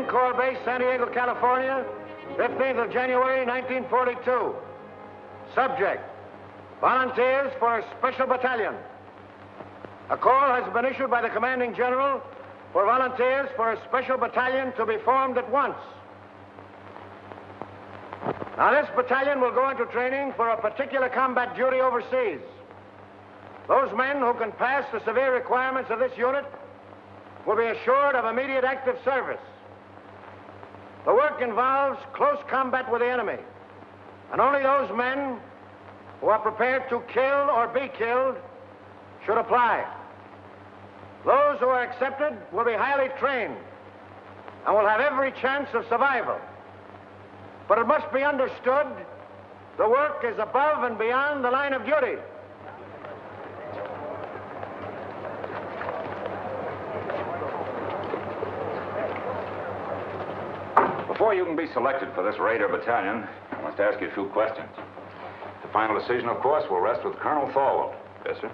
Corps Base, San Diego, California, 15th of January, 1942. Subject, volunteers for a special battalion. A call has been issued by the commanding general for volunteers for a special battalion to be formed at once. Now, this battalion will go into training for a particular combat duty overseas. Those men who can pass the severe requirements of this unit will be assured of immediate active service. The work involves close combat with the enemy, and only those men who are prepared to kill or be killed should apply. Those who are accepted will be highly trained and will have every chance of survival. But it must be understood, the work is above and beyond the line of duty. Before you can be selected for this Raider Battalion, I must ask you a few questions. The final decision, of course, will rest with Colonel Thorwald. Yes, sir.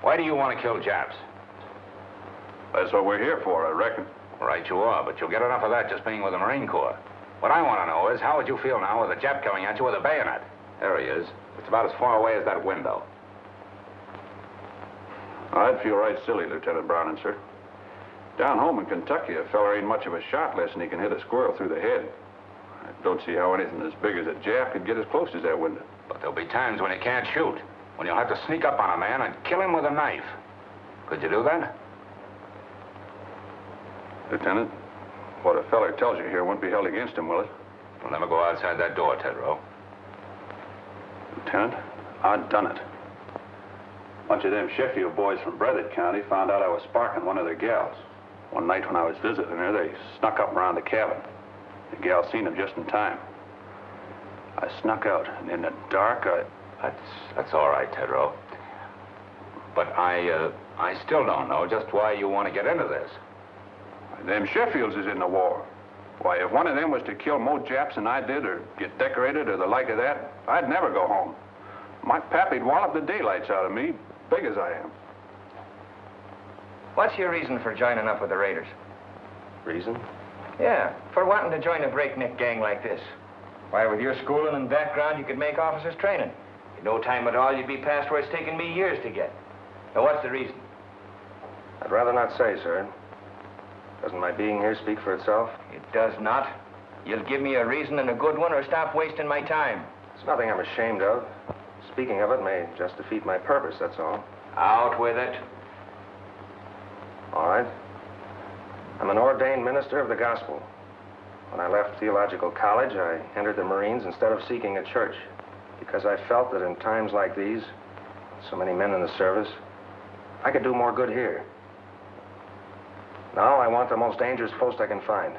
Why do you want to kill Japs? That's what we're here for, I reckon. Right you are, but you'll get enough of that just being with the Marine Corps. What I want to know is, how would you feel now with a Jap coming at you with a bayonet? There he is. It's about as far away as that window. I'd feel right silly, Lieutenant Browning, sir. Down home in Kentucky, a fella ain't much of a shot unless he can hit a squirrel through the head. I don't see how anything as big as a Jap could get as close as that window. But there'll be times when you can't shoot, when you'll have to sneak up on a man and kill him with a knife. Could you do that? Lieutenant, what a feller tells you here won't be held against him, will it? You'll never go outside that door, Tedrow. Lieutenant, I'd done it. A bunch of them Sheffield boys from Breathitt County found out I was sparking one of their gals. One night when I was visiting her, they snuck up around the cabin. The gal seen them just in time. I snuck out, and in the dark, That's all right, Tedrow. But I still don't know just why you want to get into this. Them Sheffields is in the war. Why, if one of them was to kill more Japs than I did, or get decorated, or the like of that, I'd never go home. My pappy'd wallop the daylights out of me, big as I am. What's your reason for joining up with the Raiders? Reason? Yeah, for wanting to join a breakneck gang like this. Why, with your schooling and background, you could make officers training. In no time at all, you'd be past where it's taken me years to get. Now, what's the reason? I'd rather not say, sir. Doesn't my being here speak for itself? It does not. You'll give me a reason and a good one, or stop wasting my time. It's nothing I'm ashamed of. Speaking of it may just defeat my purpose, that's all. Out with it. All right. I'm an ordained minister of the gospel. When I left theological college, I entered the Marines instead of seeking a church, because I felt that in times like these, so many men in the service, I could do more good here. Now I want the most dangerous post I can find,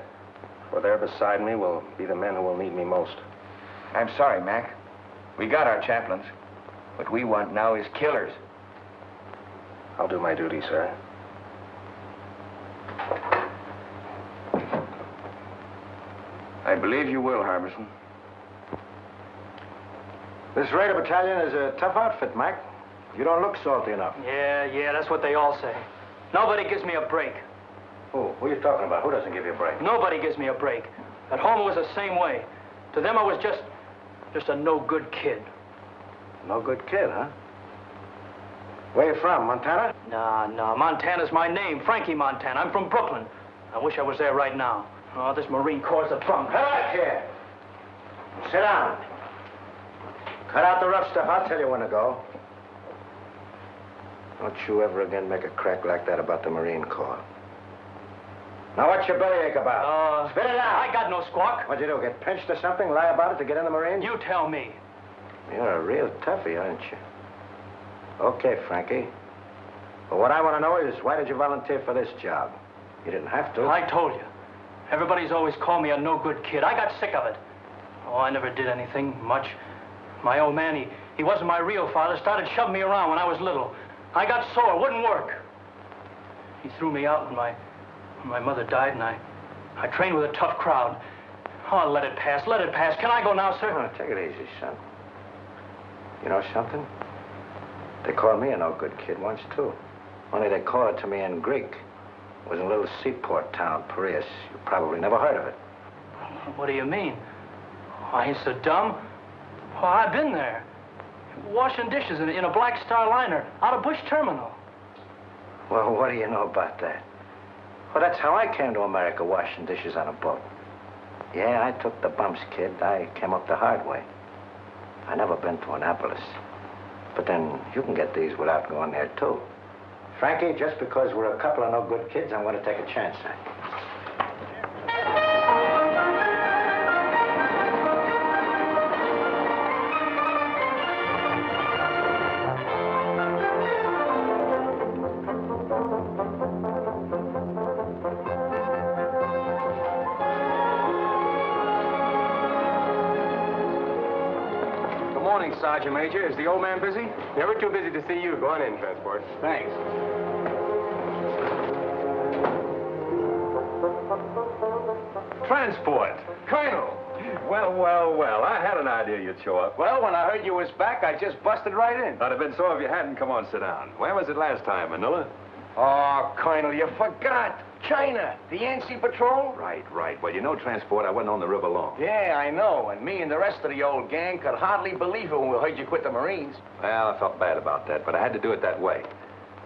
for there beside me will be the men who will need me most. I'm sorry, Mac. We got our chaplains. What we want now is killers. I'll do my duty, sir. I believe you will, Harbison. This Raider Battalion is a tough outfit, Mac. You don't look salty enough. Yeah, that's what they all say. Nobody gives me a break. Who are you talking about? Who doesn't give you a break? Nobody gives me a break. At home, it was the same way. To them, I was just a no-good kid. No good kid, huh? Where you from, Montana? No, Montana's my name, Frankie Montana. I'm from Brooklyn. I wish I was there right now. Oh, this Marine Corps is a bunk. Cut out here. Sit down. Cut out the rough stuff. I'll tell you when to go. Don't you ever again make a crack like that about the Marine Corps. Now, what's your bellyache about? Spit it out. I got no squawk. What'd you do, get pinched or something? Lie about it to get in the Marines? You tell me. You're a real toughie, aren't you? Okay, Frankie. But what I want to know is, why did you volunteer for this job? You didn't have to. I told you. Everybody's always called me a no-good kid. I got sick of it. Oh, I never did anything much. My old man, he wasn't my real father, started shoving me around when I was little. I got sore, wouldn't work. He threw me out when my mother died, and I trained with a tough crowd. Oh, let it pass, let it pass. Can I go now, sir? Oh, take it easy, son. You know something? They called me a no-good kid once, too. Only they called it to me in Greek. It was in a little seaport town, Paris. You probably never heard of it. What do you mean? I ain't so dumb. Oh, I've been there. Washing dishes in a Black Star liner out of Bush Terminal. Well, what do you know about that? Well, that's how I came to America, washing dishes on a boat. Yeah, I took the bumps, kid. I came up the hard way. I never been to Annapolis. But then you can get these without going there, too. Frankie, just because we're a couple of no good kids, I'm going to take a chance on you. Sergeant Major, is the old man busy? Never too busy to see you. Go on in, Transport. Thanks. Transport. Colonel! Well, I had an idea you'd show up. Well, when I heard you was back, I just busted right in. I'd have been so if you hadn't. Come on, sit down. Where was it last time, Manila? Oh, Colonel, you forgot. China, the Yancey Patrol. Right. Well, you know, Transport, I wasn't on the river long. Yeah, I know. And me and the rest of the old gang could hardly believe it when we heard you quit the Marines. Well, I felt bad about that, but I had to do it that way.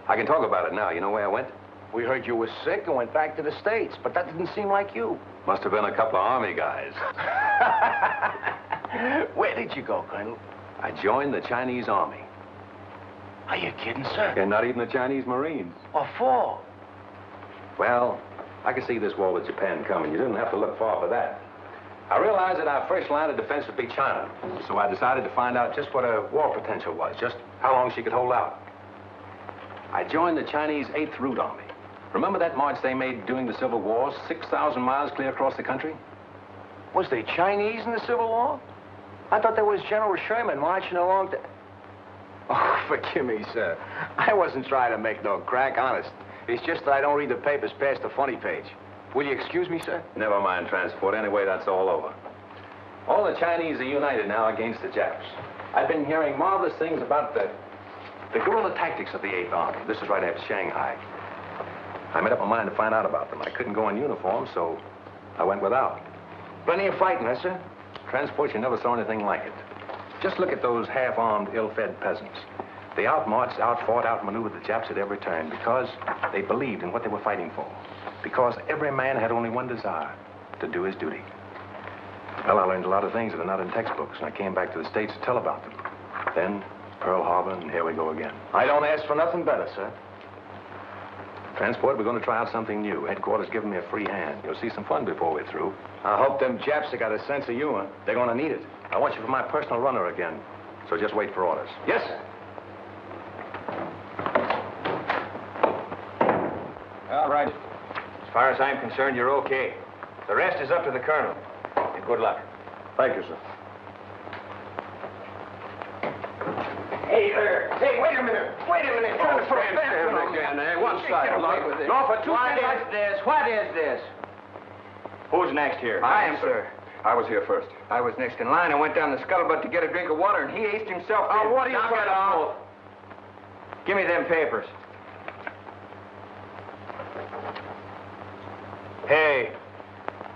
I can talk about it now. You know where I went? We heard you were sick and went back to the States, but that didn't seem like you. Must have been a couple of Army guys. Where did you go, Colonel? I joined the Chinese Army. Are you kidding, sir? And not even the Chinese Marines. What for? Well, I could see this war with Japan coming. You didn't have to look far for that. I realized that our first line of defense would be China. So I decided to find out just what her war potential was, just how long she could hold out. I joined the Chinese 8th Route Army. Remember that march they made during the Civil War, 6,000 miles clear across the country? Was they Chinese in the Civil War? I thought there was General Sherman marching along the... Oh, forgive me, sir. I wasn't trying to make no crack, honest. It's just that I don't read the papers past the funny page. Will you excuse me, sir? Never mind, Transport. Anyway, that's all over. All the Chinese are united now against the Japs. I've been hearing marvelous things about the guerrilla tactics of the 8th Army. This is right after Shanghai. I made up my mind to find out about them. I couldn't go in uniform, so I went without. Plenty of fighting, huh, sir? Transport, you never saw anything like it. Just look at those half-armed, ill-fed peasants. They outmarched, outfought, outmaneuvered the Japs at every turn because they believed in what they were fighting for. Because every man had only one desire, to do his duty. Well, I learned a lot of things that are not in textbooks, and I came back to the States to tell about them. Then, Pearl Harbor, and here we go again. I don't ask for nothing better, sir. Transport, we're going to try out something new. Headquarters giving me a free hand. You'll see some fun before we're through. I hope them Japs have got a sense of humor. They're going to need it. I want you for my personal runner again, so just wait for orders. Yes, sir. All right. As far as I'm concerned, you're okay. The rest is up to the colonel. And good luck. Thank you, sir. Hey, wait a minute. Wait a minute. Trying to put a fence again, eh? One side. No, for two What minutes. is this? What is this? Who's next here? I am, sir. I was here first. I was next in line. I went down the scuttlebutt to get a drink of water, and he aced himself in. Oh, what are you Knock trying it to off. Give me them papers. Hey,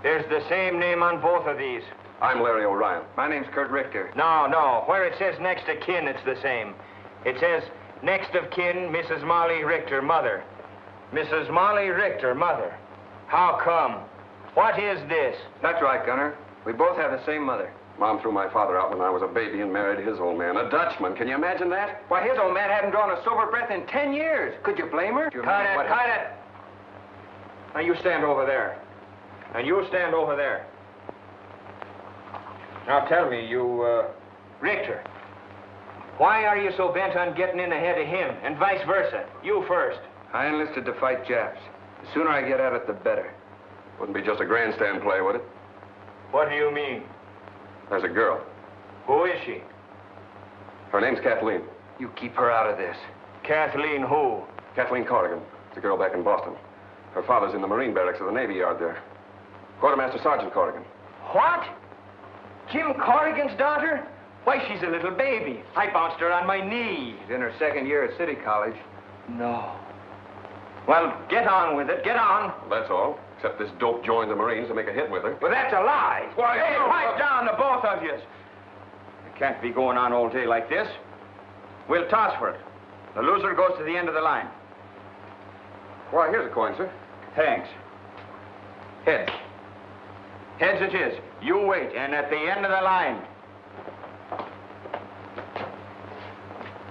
there's the same name on both of these. I'm Larry O'Ryan. My name's Kurt Richter. No. Where it says next of kin, it's the same. It says next of kin, Mrs. Molly Richter, mother. Mrs. Molly Richter, mother. How come? What is this? That's right, Gunner. We both have the same mother. Mom threw my father out when I was a baby and married his old man, a Dutchman. Can you imagine that? Why, his old man hadn't drawn a sober breath in 10 years. Could you blame her? Cut it. Now you stand over there. And you stand over there. Now tell me, Richter, why are you so bent on getting in ahead of him, and vice versa? You first. I enlisted to fight Japs. The sooner I get at it, the better. Wouldn't be just a grandstand play, would it? What do you mean? There's a girl. Who is she? Her name's Kathleen. You keep her out of this. Kathleen who? Kathleen Corrigan. It's a girl back in Boston. Her father's in the Marine barracks of the Navy Yard there. Quartermaster Sergeant Corrigan. What? Jim Corrigan's daughter? Why, she's a little baby. I bounced her on my knee. She's in her second year at City College. No. Well, get on with it. Get on. That's all. Except this dope joined the Marines to make a hit with her. Well, that's a lie. Why, Hey, no, pipe down, the both of you. It can't be going on all day like this. We'll toss for it. The loser goes to the end of the line. Why, here's a coin, sir. Thanks. Heads. Heads it is. You wait, and at the end of the line.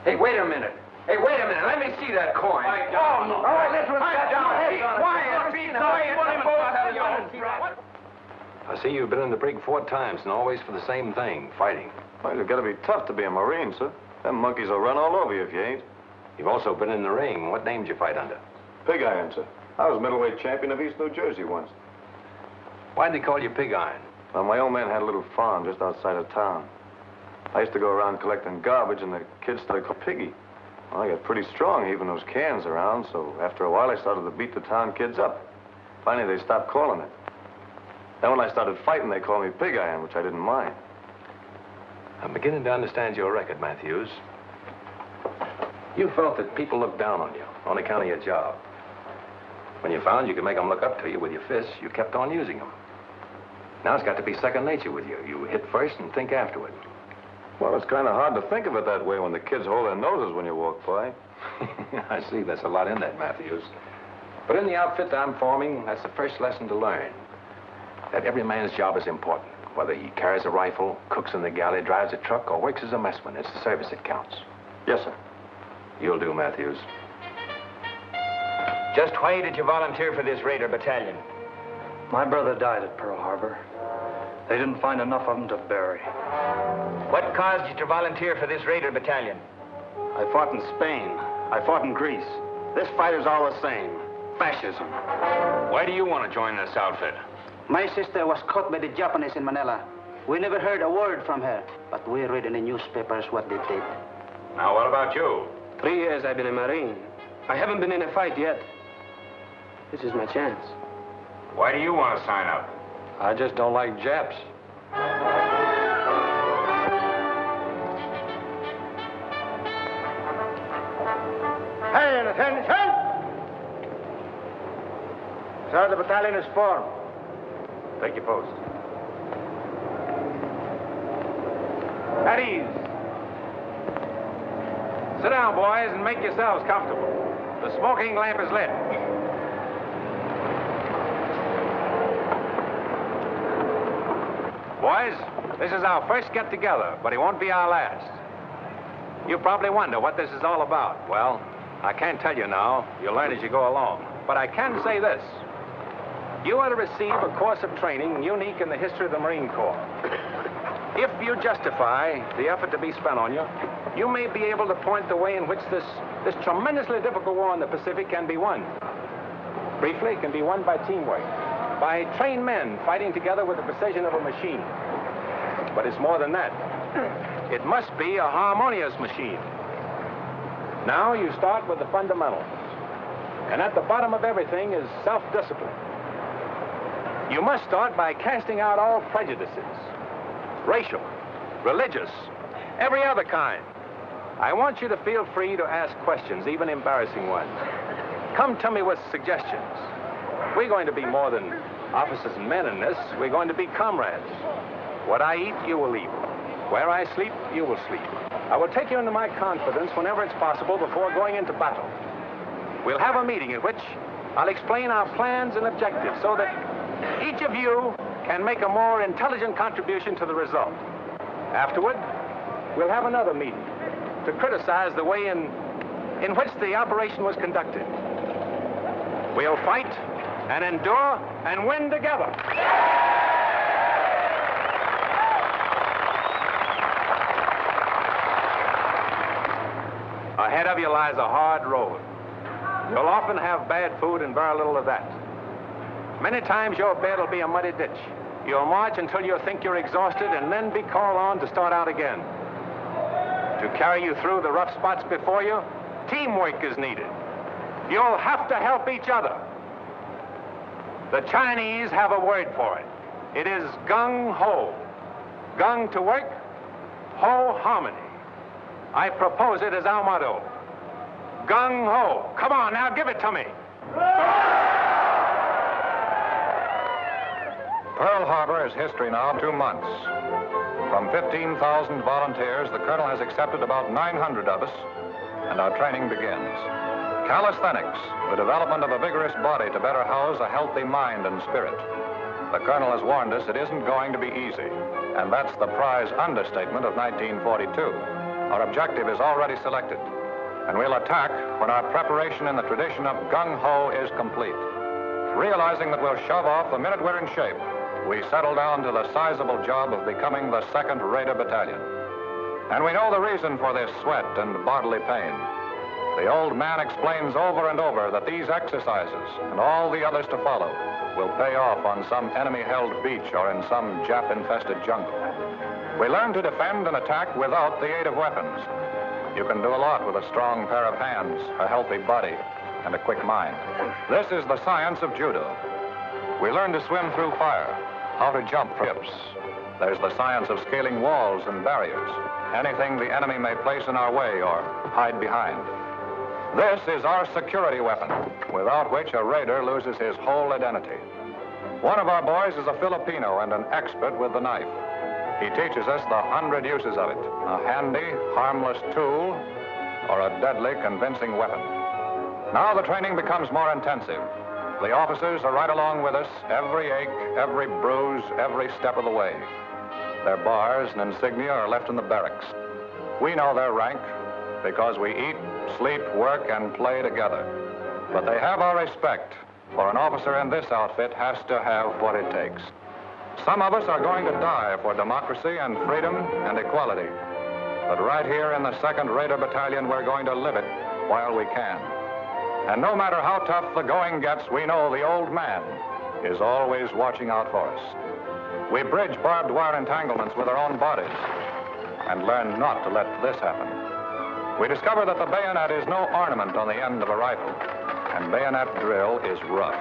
Hey, wait a minute. Hey, wait a minute. Let me see that coin. Oh, no. All right, this one's got down. Hey, quiet. Be quiet. I see you've been in the brig 4 times, and always for the same thing, fighting. Well, you've got to be tough to be a Marine, sir. Them monkeys will run all over you if you ain't. You've also been in the ring. What name did you fight under? Pig Iron, sir. I was middleweight champion of East New Jersey once. Why'd they call you Pig Iron? Well, my old man had a little farm just outside of town. I used to go around collecting garbage, and the kids started calling Piggy. Well, I got pretty strong heaving those cans around, so after a while I started to beat the town kids up. Finally, they stopped calling it. Then when I started fighting, they called me Pig Iron, which I didn't mind. I'm beginning to understand your record, Matthews. You felt that people looked down on you on account of your job. When you found you could make them look up to you with your fists, you kept on using them. Now it's got to be second nature with you. You hit first and think afterward. Well, it's kind of hard to think of it that way when the kids hold their noses when you walk by. I see. There's a lot in that, Matthews. But in the outfit that I'm forming, that's the first lesson to learn. That every man's job is important. Whether he carries a rifle, cooks in the galley, drives a truck, or works as a messman, it's the service that counts. Yes, sir. You'll do, Matthews. Just why did you volunteer for this Raider Battalion? My brother died at Pearl Harbor. They didn't find enough of him to bury. What caused you to volunteer for this Raider Battalion? I fought in Spain. I fought in Greece. This fight is all the same. Fascism. Why do you want to join this outfit? My sister was caught by the Japanese in Manila. We never heard a word from her, but we read in the newspapers what they did. Now, what about you? 3 years I've been a Marine. I haven't been in a fight yet. This is my chance. Why do you want to sign up? I just don't like Japs. Hey, and attention! Sir, the battalion is formed. Take your post. At ease. Sit down, boys, and make yourselves comfortable. The smoking lamp is lit. Boys, this is our first get-together, but it won't be our last. You probably wonder what this is all about. Well, I can't tell you now. You'll learn as you go along. But I can say this. You are to receive a course of training unique in the history of the Marine Corps. If you justify the effort to be spent on you, you may be able to point the way in which this tremendously difficult war in the Pacific can be won. Briefly, it can be won by teamwork, by trained men fighting together with the precision of a machine. But it's more than that. It must be a harmonious machine. Now you start with the fundamentals. And at the bottom of everything is self-discipline. You must start by casting out all prejudices. Racial, religious, every other kind. I want you to feel free to ask questions, even embarrassing ones. Come to me with suggestions. We're going to be more than officers and men in this. We're going to be comrades. What I eat, you will eat. Where I sleep, you will sleep. I will take you into my confidence whenever it's possible before going into battle. We'll have a meeting in which I'll explain our plans and objectives so that each of you can make a more intelligent contribution to the result. Afterward, we'll have another meeting to criticize the way in which the operation was conducted. We'll fight and endure and win together. Ahead of you lies a hard road. You'll often have bad food and very little of that. Many times your bed will be a muddy ditch. You'll march until you think you're exhausted and then be called on to start out again. To carry you through the rough spots before you, teamwork is needed. You'll have to help each other. The Chinese have a word for it. It is Gung Ho. Gung to work, Ho harmony. I propose it as our motto. Gung Ho. Come on now, give it to me. Pearl Harbor is history now, 2 months. From 15,000 volunteers, the Colonel has accepted about 900 of us, and our training begins. Calisthenics, the development of a vigorous body to better house a healthy mind and spirit. The Colonel has warned us it isn't going to be easy, and that's the prize understatement of 1942. Our objective is already selected, and we'll attack when our preparation in the tradition of Gung Ho is complete. Realizing that we'll shove off the minute we're in shape, we settle down to the sizable job of becoming the 2nd Raider Battalion. And we know the reason for this sweat and bodily pain. The old man explains over and over that these exercises, and all the others to follow, will pay off on some enemy-held beach or in some Jap-infested jungle. We learn to defend and attack without the aid of weapons. You can do a lot with a strong pair of hands, a healthy body, and a quick mind. This is the science of judo. We learn to swim through fire, how to jump from hips. There's the science of scaling walls and barriers, anything the enemy may place in our way or hide behind. This is our security weapon, without which a raider loses his whole identity. One of our boys is a Filipino and an expert with the knife. He teaches us the 100 uses of it, a handy, harmless tool, or a deadly, convincing weapon. Now the training becomes more intensive. The officers are right along with us, every ache, every bruise, every step of the way. Their bars and insignia are left in the barracks. We know their rank because we eat, sleep, work, and play together. But they have our respect, for an officer in this outfit has to have what it takes. Some of us are going to die for democracy and freedom and equality. But right here in the 2nd Raider Battalion, we're going to live it while we can. And no matter how tough the going gets, we know the old man is always watching out for us. We bridge barbed wire entanglements with our own bodies and learn not to let this happen. We discover that the bayonet is no ornament on the end of a rifle, and bayonet drill is rough.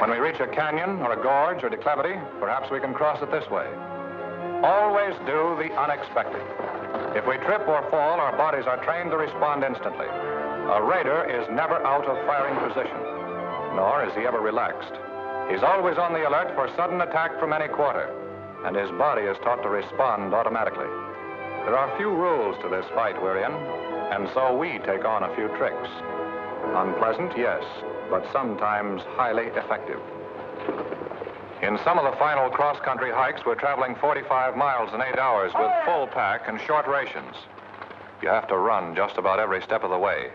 When we reach a canyon or a gorge or declivity, perhaps we can cross it this way. Always do the unexpected. If we trip or fall, our bodies are trained to respond instantly. A raider is never out of firing position, nor is he ever relaxed. He's always on the alert for sudden attack from any quarter, and his body is taught to respond automatically. There are few rules to this fight we're in, and so we take on a few tricks. Unpleasant, yes, but sometimes highly effective. In some of the final cross-country hikes, we're traveling 45 miles in 8 hours with full pack and short rations. You have to run just about every step of the way.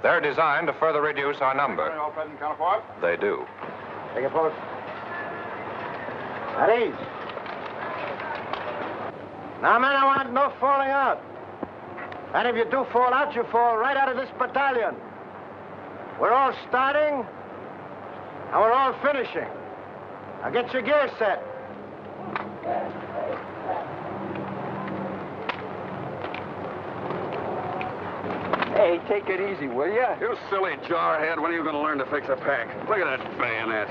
They're designed to further reduce our number. All present, counterpart. They do. Take a post. At ease. Now, men, I want no falling out. And if you do fall out, you fall right out of this battalion. We're all starting, and we're all finishing. Now get your gear set. Hey, take it easy, will you? You silly jarhead. When are you going to learn to fix a pack? Look at that bayonet.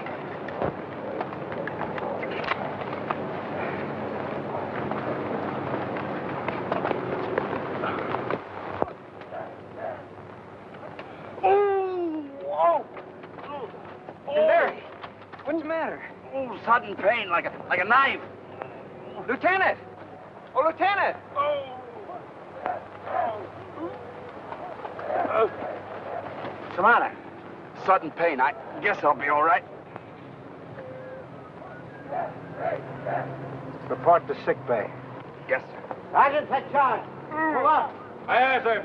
What's the matter? Oh, sudden pain, like a knife. Lieutenant! Oh, Lieutenant! What's the matter? Sudden pain. I guess I'll be all right. Report to sick bay. Yes, sir. Sergeant, take charge. Move up. Aye, aye, sir.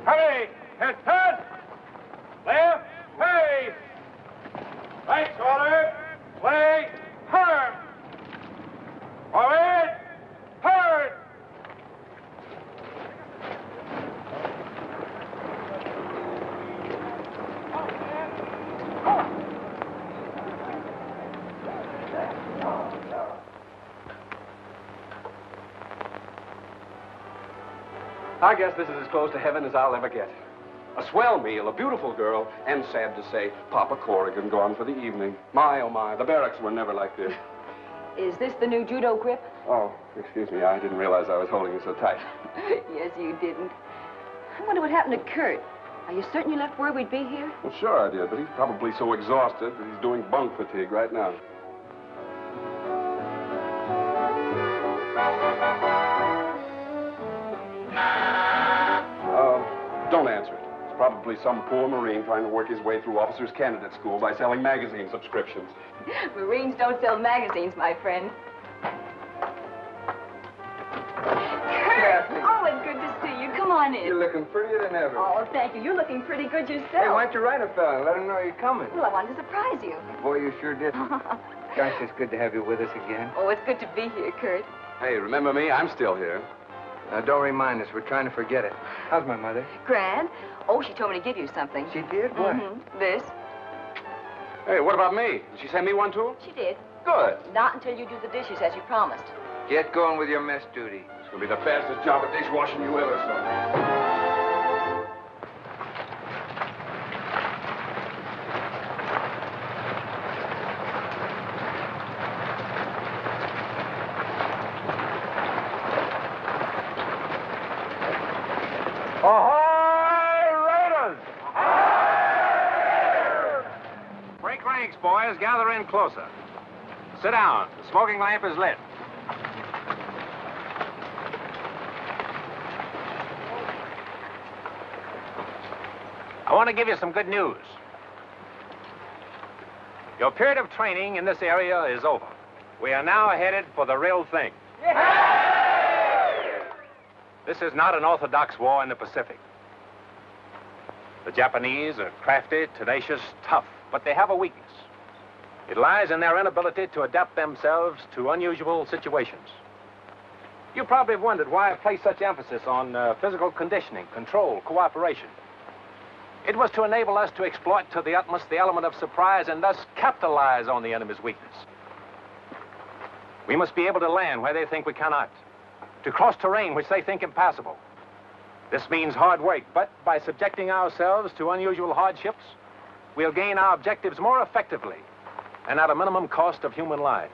Hurry! Head! Left! Hey! Right shoulder! Leg! Firm! Forward! Forward! I guess this is as close to heaven as I'll ever get. A swell meal, a beautiful girl, and sad to say, Papa Corrigan gone for the evening. My, oh my, the barracks were never like this. Is this the new judo grip? Oh, excuse me, I didn't realize I was holding you so tight. Yes, you didn't. I wonder what happened to Kurt. Are you certain you left word we'd be here? Well, sure I did, but he's probably so exhausted that he's doing bunk fatigue right now. Don't answer it. It's probably some poor Marine trying to work his way through officers' candidate school by selling magazine subscriptions. Marines don't sell magazines, my friend. Kurt! Oh, it's good to see you. Come on in. You're looking prettier than ever. Oh, thank you. You're looking pretty good yourself. Hey, why don't you write a fella and let him know you're coming? Well, I wanted to surprise you. Boy, you sure did. Gosh, it's good to have you with us again. Oh, it's good to be here, Kurt. Hey, remember me? I'm still here. Don't remind us. We're trying to forget it. How's my mother? Grand. Oh, she told me to give you something. She did? What? This. Hey, what about me? Did she send me one, too? She did. Good. Not until you do the dishes as you promised. Get going with your mess duty. It's going to be the fastest job of dishwashing you ever saw. Boys, gather in closer. Sit down. The smoking lamp is lit. I want to give you some good news. Your period of training in this area is over. We are now headed for the real thing. This is not an orthodox war in the Pacific. The Japanese are crafty, tenacious, tough, but they have a weakness. It lies in their inability to adapt themselves to unusual situations. You probably have wondered why I place such emphasis on physical conditioning, control, cooperation. It was to enable us to exploit to the utmost the element of surprise and thus capitalize on the enemy's weakness. We must be able to land where they think we cannot, to cross terrain which they think impassable. This means hard work, but by subjecting ourselves to unusual hardships, we'll gain our objectives more effectively and at a minimum cost of human lives.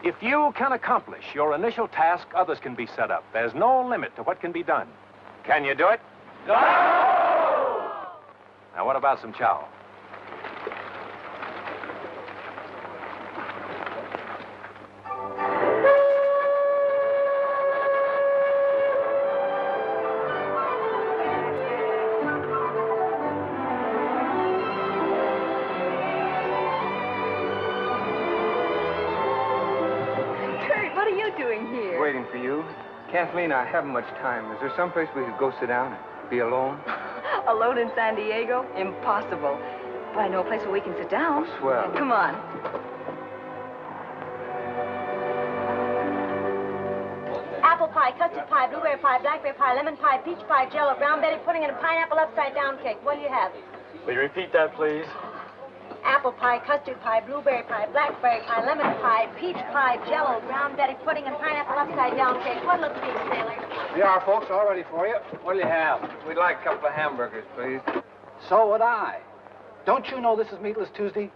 If you can accomplish your initial task, others can be set up. There's no limit to what can be done. Can you do it? No! Now, what about some chow? Waiting for you. Kathleen, I haven't much time. Is there someplace we could go sit down and be alone? Alone in San Diego? Impossible. But I know a place where we can sit down. Oh, swell. Come on. Apple pie, custard pie, blueberry pie, blackberry pie, lemon pie, peach pie, jello, brown Betty pudding, and a pineapple upside-down cake. What do you have? Will you repeat that, please? Apple pie, custard pie, blueberry pie, blackberry pie, lemon pie, peach pie, jello, brown Betty pudding, and pineapple upside-down cake. What'll it be, sailor? Here are folks all ready for you. What'll you have? We'd like a couple of hamburgers, please. So would I. Don't you know this is Meatless Tuesday?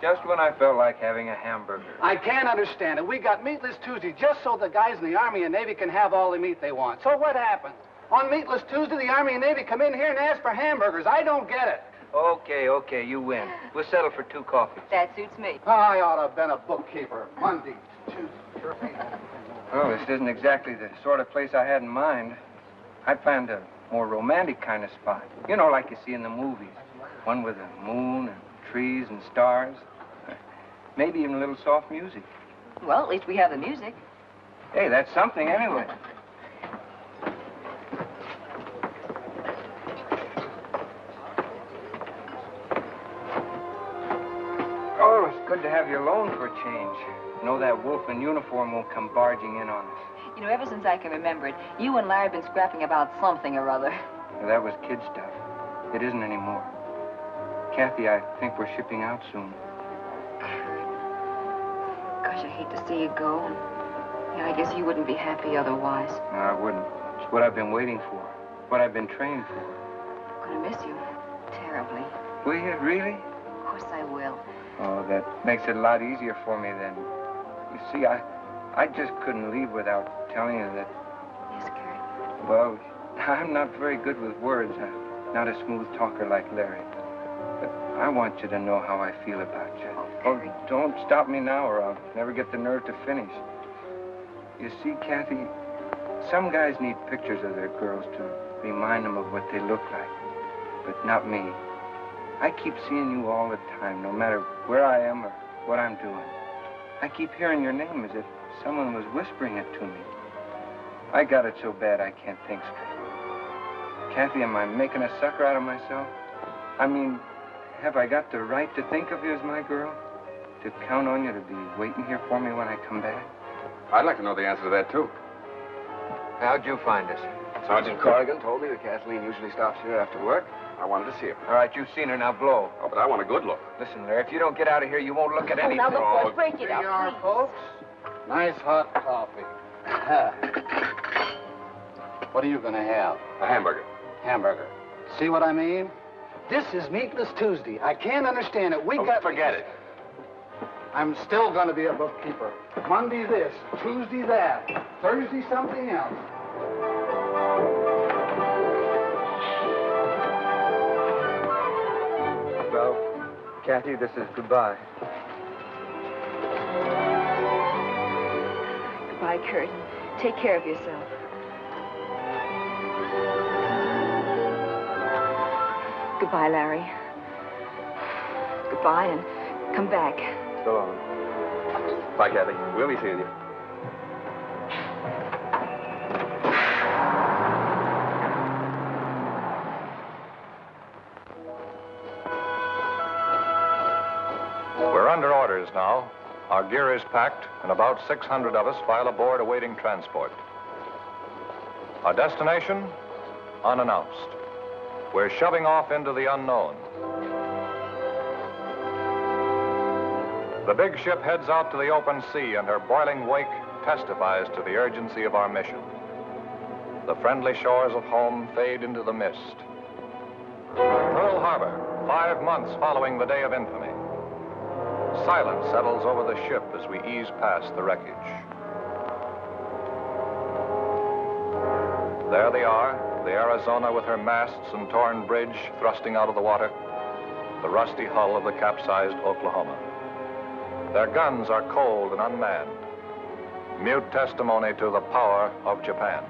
Just when I felt like having a hamburger. I can't understand it. We got Meatless Tuesday just so the guys in the Army and Navy can have all the meat they want. So what happens? On Meatless Tuesday, the Army and Navy come in here and ask for hamburgers. I don't get it. Okay, you win. We'll settle for 2 coffees. That suits me. I ought to have been a bookkeeper. Monday, Tuesday. Well, this isn't exactly the sort of place I had in mind. I planned a more romantic kind of spot. You know, like you see in the movies. One with a moon and trees and stars. Maybe even a little soft music. Well, at least we have the music. Hey, that's something anyway. Oh, it's good to have you alone for a change. You know that wolf in uniform won't come barging in on us. You know, ever since I can remember it, you and Larry have been scrapping about something or other. Well, that was kid stuff. It isn't anymore. Kathy, I think we're shipping out soon. Gosh, I hate to see you go. Yeah, I guess you wouldn't be happy otherwise. No, I wouldn't. It's what I've been waiting for. What I've been trained for. I'm gonna miss you. Terribly. Will you, really? Of course I will. Oh, that makes it a lot easier for me then. You see, I just couldn't leave without telling you that... Yes, Kurt? Well, I'm not very good with words. not a smooth talker like Larry. But I want you to know how I feel about you. Oh, don't stop me now or I'll never get the nerve to finish. You see, Kathy, some guys need pictures of their girls to remind them of what they look like. But not me. I keep seeing you all the time, no matter where I am or what I'm doing. I keep hearing your name as if someone was whispering it to me. I got it so bad I can't think straight. Kathy, am I making a sucker out of myself? I mean, have I got the right to think of you as my girl? To count on you to be waiting here for me when I come back? I'd like to know the answer to that, too. How'd you find us? Sergeant Corrigan told me that Kathleen usually stops here after work. I wanted to see her. All right, you've seen her, now blow. Oh, but I want a good look. Listen, Larry, if you don't get out of here, you won't look at anything. Now, look, boys, break it up, Here you are, please. folks. Nice hot coffee. What are you going to have? A hamburger. Hamburger. See what I mean? This is Meatless Tuesday. I can't understand it. Forget it. I'm still going to be a bookkeeper. Monday this, Tuesday that, Thursday something else. Well, Kathy, this is goodbye. Goodbye, Kurt. Take care of yourself. Goodbye, Larry. Goodbye, and come back. So long. Bye, Kathy. We'll be seeing you. We're under orders now. Our gear is packed, and about 600 of us file aboard awaiting transport. Our destination? Unannounced. We're shoving off into the unknown. The big ship heads out to the open sea, and her boiling wake testifies to the urgency of our mission. The friendly shores of home fade into the mist. Pearl Harbor, 5 months following the day of infamy. Silence settles over the ship as we ease past the wreckage. There they are, the Arizona with her masts and torn bridge thrusting out of the water, the rusty hull of the capsized Oklahoma. Their guns are cold and unmanned, mute testimony to the power of Japan.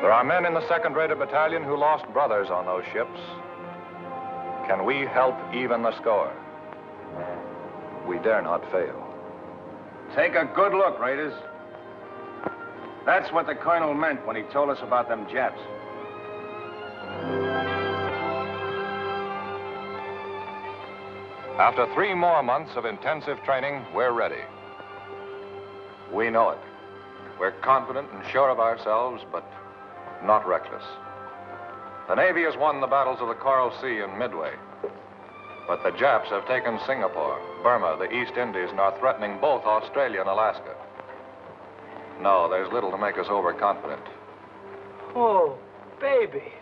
There are men in the 2nd Raider Battalion who lost brothers on those ships. Can we help even the score? We dare not fail. Take a good look, Raiders. That's what the colonel meant when he told us about them Japs. After 3 more months of intensive training, we're ready. We know it. We're confident and sure of ourselves, but not reckless. The Navy has won the battles of the Coral Sea and Midway. But the Japs have taken Singapore, Burma, the East Indies, and are threatening both Australia and Alaska. No, there's little to make us overconfident. Oh, baby.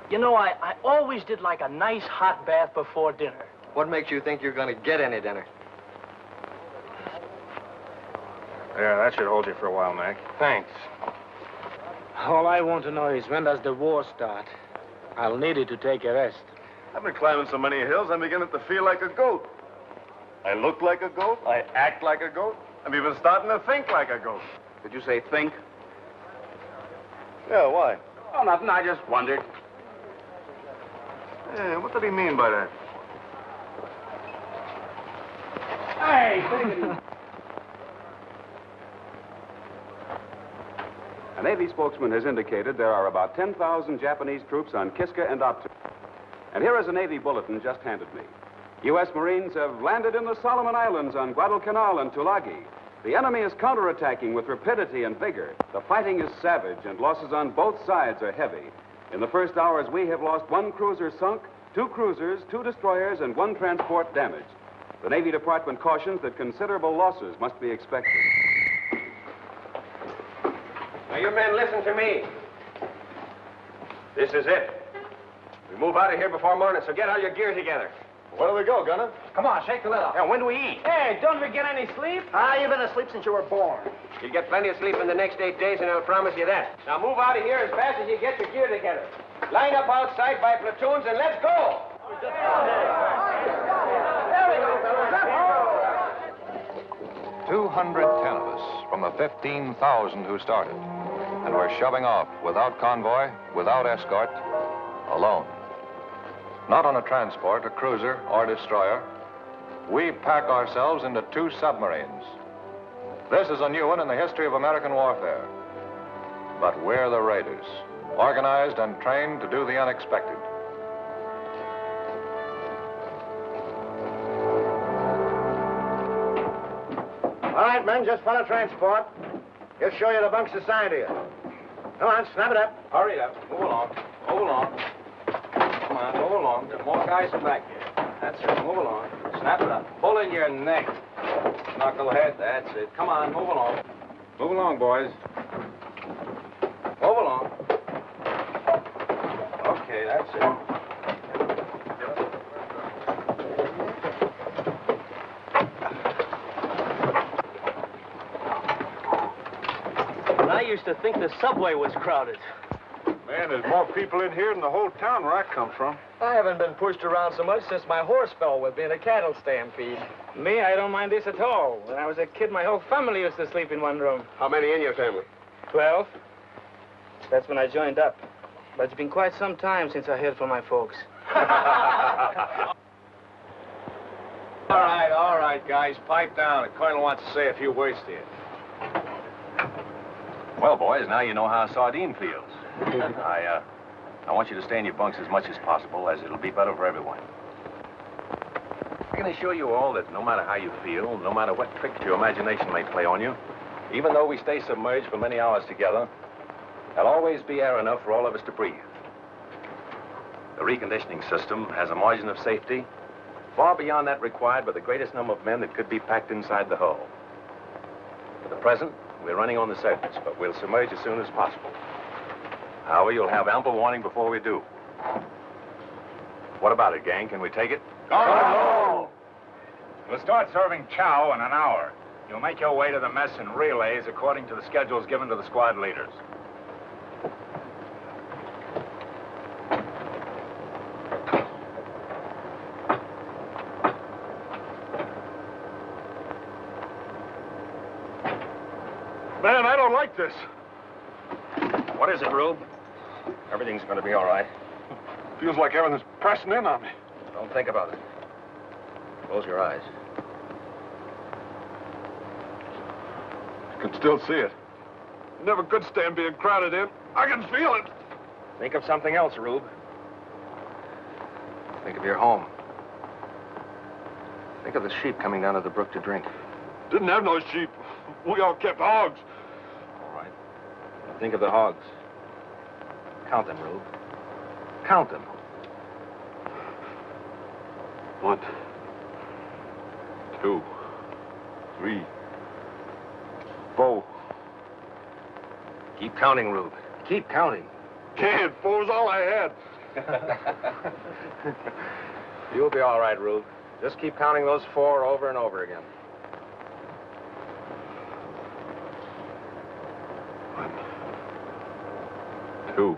You know, I always did like a nice hot bath before dinner. What makes you think you're going to get any dinner? Yeah, that should hold you for a while, Mac. Thanks. All I want to know is when does the war start? I'll need it to take a rest. I've been climbing so many hills, I'm beginning to feel like a goat. I look like a goat. I act like a goat. I'm even starting to think like a goat. Did you say think? Yeah, why? Oh, nothing. I just wondered. Yeah, what did he mean by that? Hey, take it easy. A Navy spokesman has indicated there are about 10,000 Japanese troops on Kiska and Attu. And here is a Navy bulletin just handed me. U.S. Marines have landed in the Solomon Islands on Guadalcanal and Tulagi. The enemy is counterattacking with rapidity and vigor. The fighting is savage, and losses on both sides are heavy. In the first hours, we have lost 1 cruiser sunk, 2 cruisers, 2 destroyers, and 1 transport damaged. The Navy Department cautions that considerable losses must be expected. Now, you men, listen to me. This is it. We move out of here before morning, so get all your gear together. Where do we go, Gunner? Come on, shake the lid off. Yeah, when do we eat? Hey, don't we get any sleep? You've been asleep since you were born. You'll get plenty of sleep in the next 8 days, and I'll promise you that. Now move out of here as fast as you get your gear together. Line up outside by platoons, and let's go! There we go, fellas. Let's go! 210 of us from the 15,000 who started. And we're shoving off without convoy, without escort, alone. Not on a transport, a cruiser, or destroyer. We pack ourselves into 2 submarines. This is a new one in the history of American warfare. But we're the Raiders, organized and trained to do the unexpected. All right, men, just follow transport. He'll show you the bunks assigned to you. Come on, snap it up. Hurry up. Move along. Move along. Come on, move along. There are more guys in back here. That's it. Move along. Snap it up. Pull in your neck. Knucklehead. That's it. Come on, move along. Move along, boys. Move along. Okay, that's it. I used to think the subway was crowded. Man, there's more people in here than the whole town where I come from. I haven't been pushed around so much since my horse fell with me in a cattle stampede. Me, I don't mind this at all. When I was a kid, my whole family used to sleep in one room. How many in your family? 12. That's when I joined up. But it's been quite some time since I heard from my folks. All right, guys. Pipe down. The colonel wants to say a few words to you. Well, boys, now you know how a sardine feels. I want you to stay in your bunks as much as possible, as it'll be better for everyone. I can assure you all that no matter how you feel, no matter what tricks your imagination may play on you, even though we stay submerged for many hours together, there'll always be air enough for all of us to breathe. The reconditioning system has a margin of safety far beyond that required by the greatest number of men that could be packed inside the hull. For the present, we're running on the surface, but we'll submerge as soon as possible. However, you'll have ample warning before we do. What about it, gang? Can we take it? Go! We'll start serving chow in an hour. You'll make your way to the mess in relays according to the schedules given to the squad leaders. Man, I don't like this. What is it, Rube? Everything's going to be all right. Feels like everything's pressing in on me. Don't think about it. Close your eyes. I can still see it. Never could stand being crowded in. I can feel it. Think of something else, Rube. Think of your home. Think of the sheep coming down to the brook to drink. Didn't have no sheep. We all kept hogs. All right. Now think of the hogs. Count them, Rube. Count them. 1, 2, 3, 4. Keep counting, Rube. Keep counting. Can't. 4's all I had. You'll be all right, Rube. Just keep counting those 4 over and over again. 1, 2,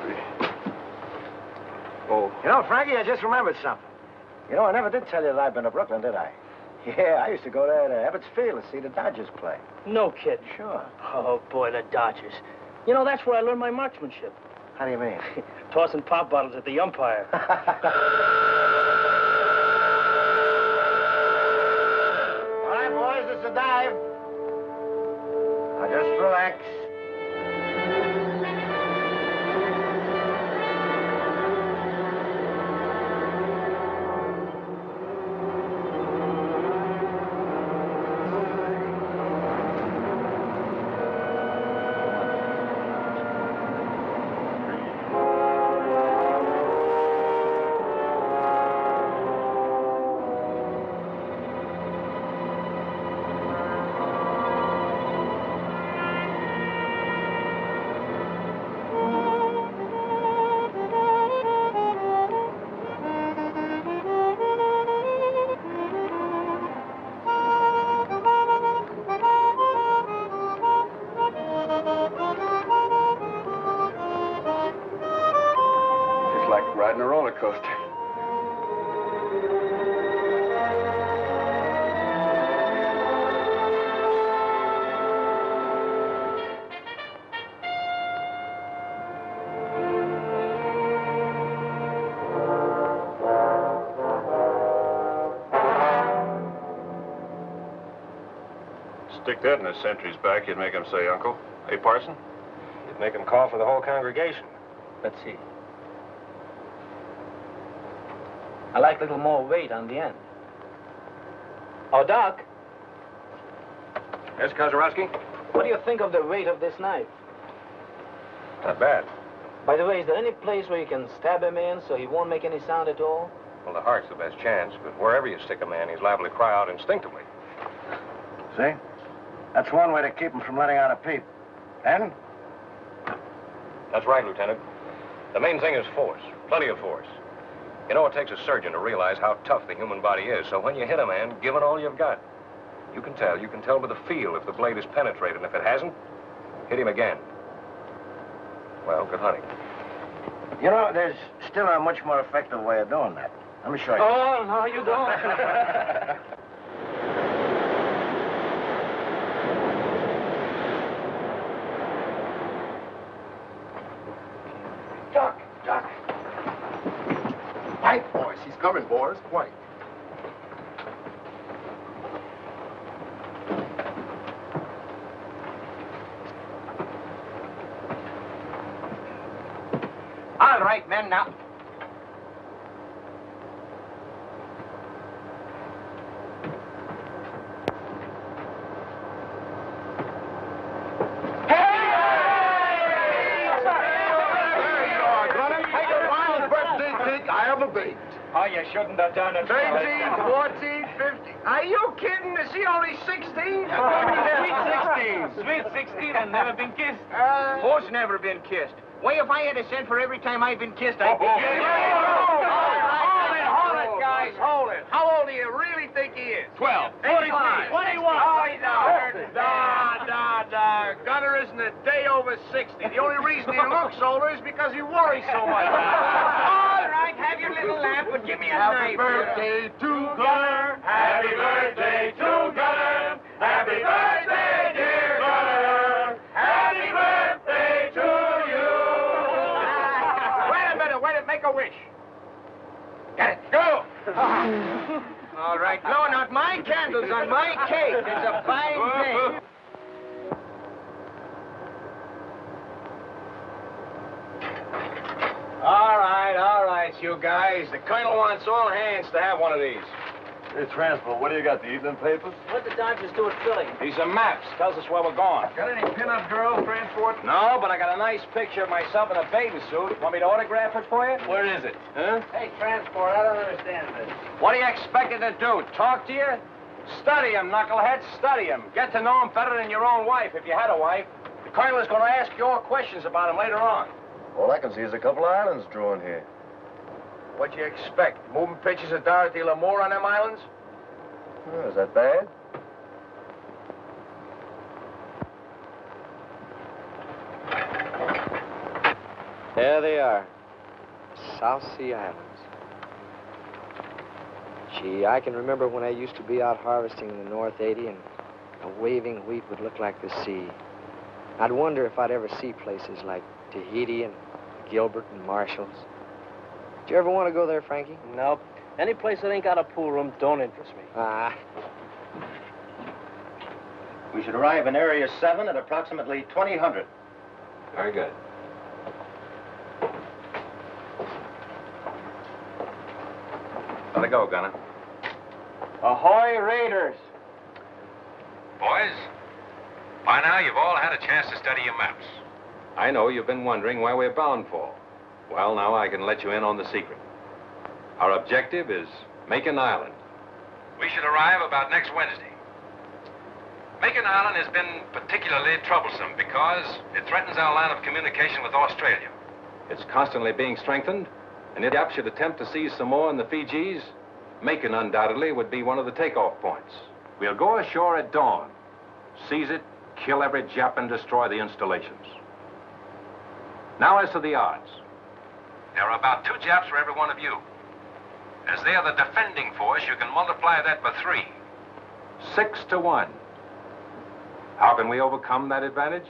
3, 4. You know, Frankie, I just remembered something. You know, I never did tell you that I've been to Brooklyn, did I? Yeah, I used to go there to Ebbets Field to see the Dodgers play. No kidding. Sure. Oh, boy, the Dodgers. You know, that's where I learned my marksmanship. How do you mean? Tossing pop bottles at the umpire. All right, boys, it's a dive. Now just relax. ghost. Stick that in a sentry's back, you'd make him say, Uncle. Hey, Parson? You'd make him call for the whole congregation. Let's see. I like a little more weight on the end. Oh, Doc. Yes, Kozarowski? What do you think of the weight of this knife? Not bad. By the way, is there any place where you can stab him in so he won't make any sound at all? Well, the heart's the best chance, but wherever you stick a man, he's liable to cry out instinctively. See? That's one way to keep him from letting out a peep. And? That's right, Lieutenant. The main thing is force. Plenty of force. You know, it takes a surgeon to realize how tough the human body is, so when you hit a man, give it all you've got. You can tell by the feel if the blade is penetrated, and if it hasn't, hit him again. Well, good hunting. You know, there's still a much more effective way of doing that. Let me show you. Oh, no, you don't. Doc. Quiet, boys. He's coming, boys. Quiet. All right, men, now. Oh, you shouldn't have done it. 13, 14, 15. Are you kidding? Is he only 16? Sweet 16 and never been kissed. Who's never been kissed? Why, if I had a cent for every time I've been kissed, I'd be kissed. Hold it, guys, hold it. How old do you really think he is? 12. 45. 21. Oh, Gunner isn't a day over 60. The only reason he looks older is because he worries so much. All right, have your little laugh, but give me a knife. Happy birthday to Gunner. Happy birthday to Gunner. Happy birthday, dear Gunner. Happy birthday to you. Wait a minute, make a wish. Get it, go. All right, blowing out my candles on my cake. It's a fine day. All right, you guys. The Colonel wants all hands to have one of these. Hey, Transport, what do you got, the evening papers? What the Dodgers do at Philly? These are maps. Tells us where we're going. Got any pin-up girls, Transport? No, but I got a nice picture of myself in a bathing suit. Want me to autograph it for you? Where is it? Huh? Hey, Transport, I don't understand this. What do you expect it to do? Talk to you? Study him, knucklehead. Study him. Get to know him better than your own wife, if you had a wife. The Colonel is going to ask you all questions about him later on. All I can see is a couple of islands drew in here. What'd you expect? Moving pictures of Dorothy Lamour on them islands? Oh, is that bad? There they are. South Sea Islands. Gee, I can remember when I used to be out harvesting in the North 80 and a waving wheat would look like the sea. I'd wonder if I'd ever see places like Tahiti and Gilbert and Marshall's. Did you ever want to go there, Frankie? Nope. Any place that ain't got a pool room don't interest me. Ah. We should arrive in Area 7 at approximately 2000. Very good. Let it go, Gunner. Ahoy, Raiders. Boys, by now you've all had a chance to study your maps. I know you've been wondering where we're bound for. Well, now I can let you in on the secret. Our objective is Makin Island. We should arrive about next Wednesday. Makin Island has been particularly troublesome because it threatens our line of communication with Australia. It's constantly being strengthened, and if Yap should attempt to seize Samoa and the Fijis, Makin undoubtedly would be one of the takeoff points. We'll go ashore at dawn, seize it, kill every Jap, and destroy the installations. Now, as to the odds. There are about 2 Japs for every one of you. As they are the defending force, you can multiply that by 3. 6 to 1. How can we overcome that advantage?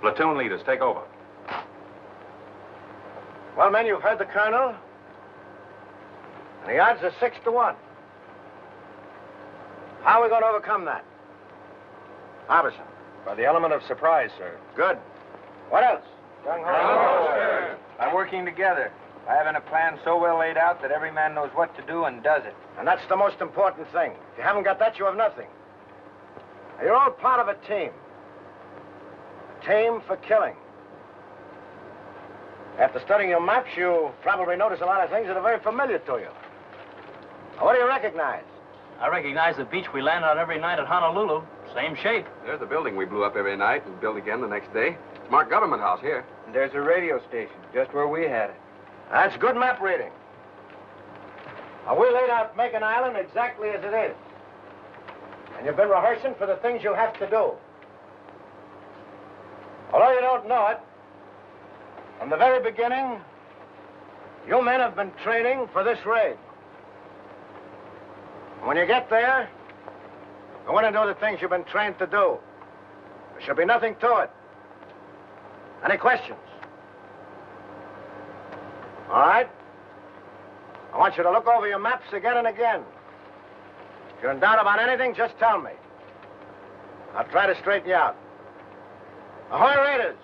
Platoon leaders, take over. Well, men, you've heard the colonel. And the odds are 6 to 1. How are we going to overcome that? Harbison. By the element of surprise, sir. Good. What else? Gung Ho. By working together. By having a plan so well laid out that every man knows what to do and does it. And that's the most important thing. If you haven't got that, you have nothing. Now, you're all part of a team. A team for killing. After studying your maps, you probably notice a lot of things that are very familiar to you. Now, what do you recognize? I recognize the beach we land on every night at Honolulu. Same shape. There's the building we blew up every night and built again the next day. It's marked Government House here. And there's a radio station, just where we had it. That's good map reading. Now, we laid out Makin Island exactly as it is. And you've been rehearsing for the things you have to do. Although you don't know it, from the very beginning, you men have been training for this raid. And when you get there, go in and do the things you've been trained to do. There should be nothing to it. Any questions? All right? I want you to look over your maps again and again. If you're in doubt about anything, just tell me. I'll try to straighten you out. Ahoy, Raiders!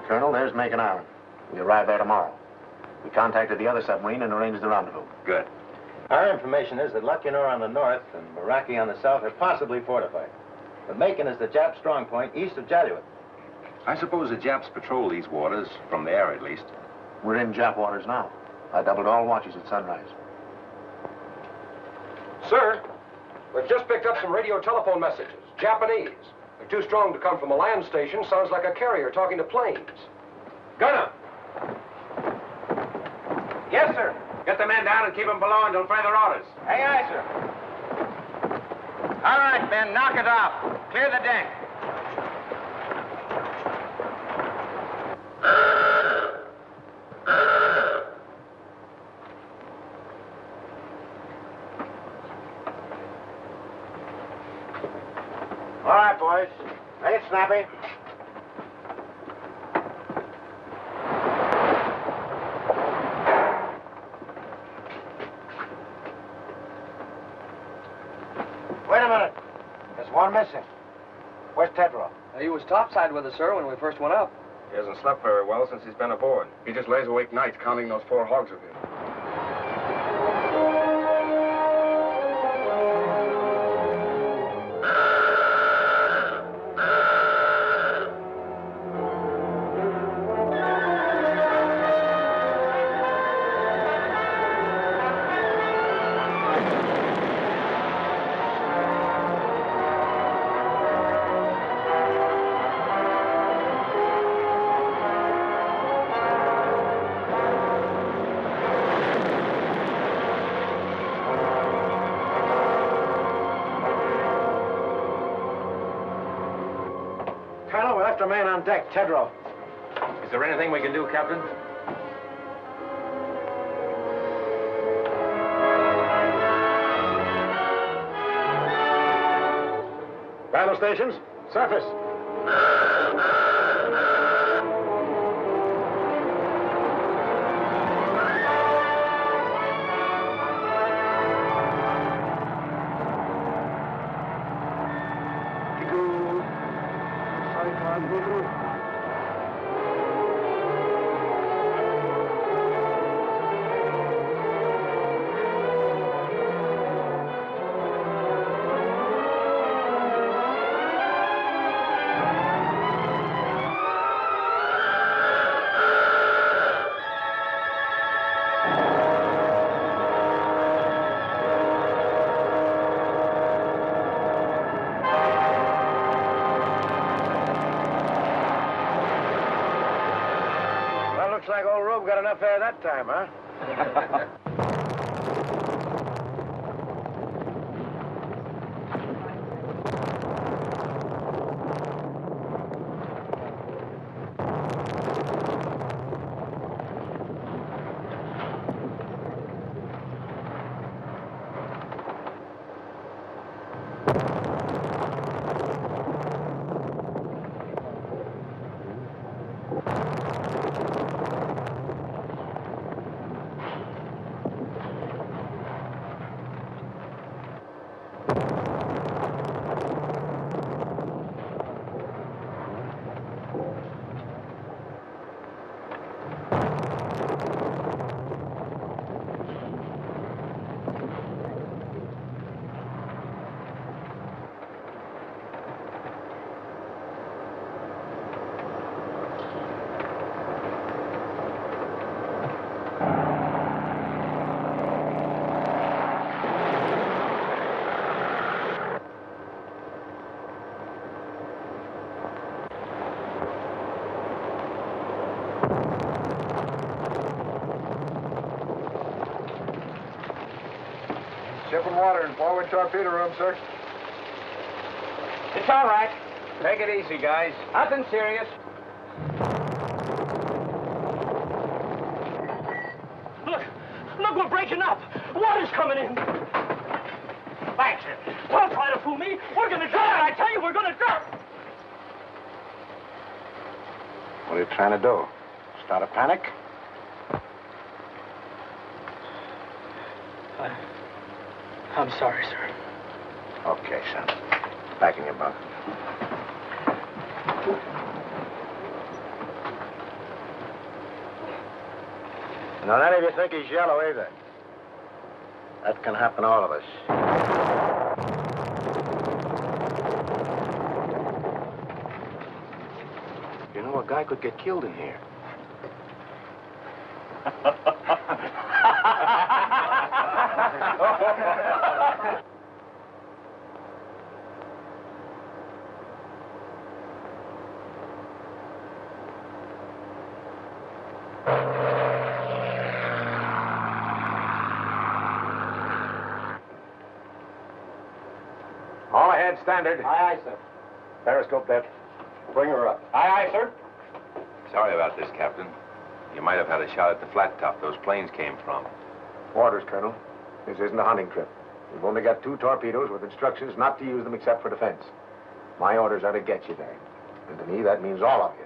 Colonel, there's Makin Island. We arrive there tomorrow. We contacted the other submarine and arranged the rendezvous. Good. Our information is that Lucknow on the north and Meraki on the south are possibly fortified. But Makin is the Jap strong point east of Jaluyut. I suppose the Japs patrol these waters, from the air at least. We're in Jap waters now. I doubled all watches at sunrise. Sir, we've just picked up some radio telephone messages. Japanese. They're too strong to come from a land station. Sounds like a carrier talking to planes. Gunner! Yes, sir. Get the men down and keep them below until further orders. Aye, aye, sir. All right, men, knock it off. Clear the deck. All right, boys. Make it snappy. Wait a minute. There's one missing. Where's Tedrow? He was topside with us, sir, when we first went up. He hasn't slept very well since he's been aboard. He just lays awake nights counting those 4 hogs of his. Colonel, we left a man on deck, Tedrow. Is there anything we can do, Captain? Battle stations, surface. Looks like old Rube got enough air that time, huh? Ship and water in forward torpedo room, sir. It's all right. Take it easy, guys. Nothing serious. Look, we're breaking up. Water's coming in. Baxter, don't try to fool me. We're gonna drown. I tell you, we're gonna drown. What are you trying to do? Start a panic? I'm sorry, sir. Okay, son. Back in your bunk. Now, none of you think he's yellow either. That can happen to all of us. You know, a guy could get killed in here. All ahead, standard. Aye, aye, sir. Periscope that. Bring her up. Aye, aye, sir. Sorry about this, Captain. You might have had a shot at the flat top those planes came from. Orders, Colonel. This isn't a hunting trip. We've only got 2 torpedoes with instructions not to use them except for defense. My orders are to get you there. And to me, that means all of you.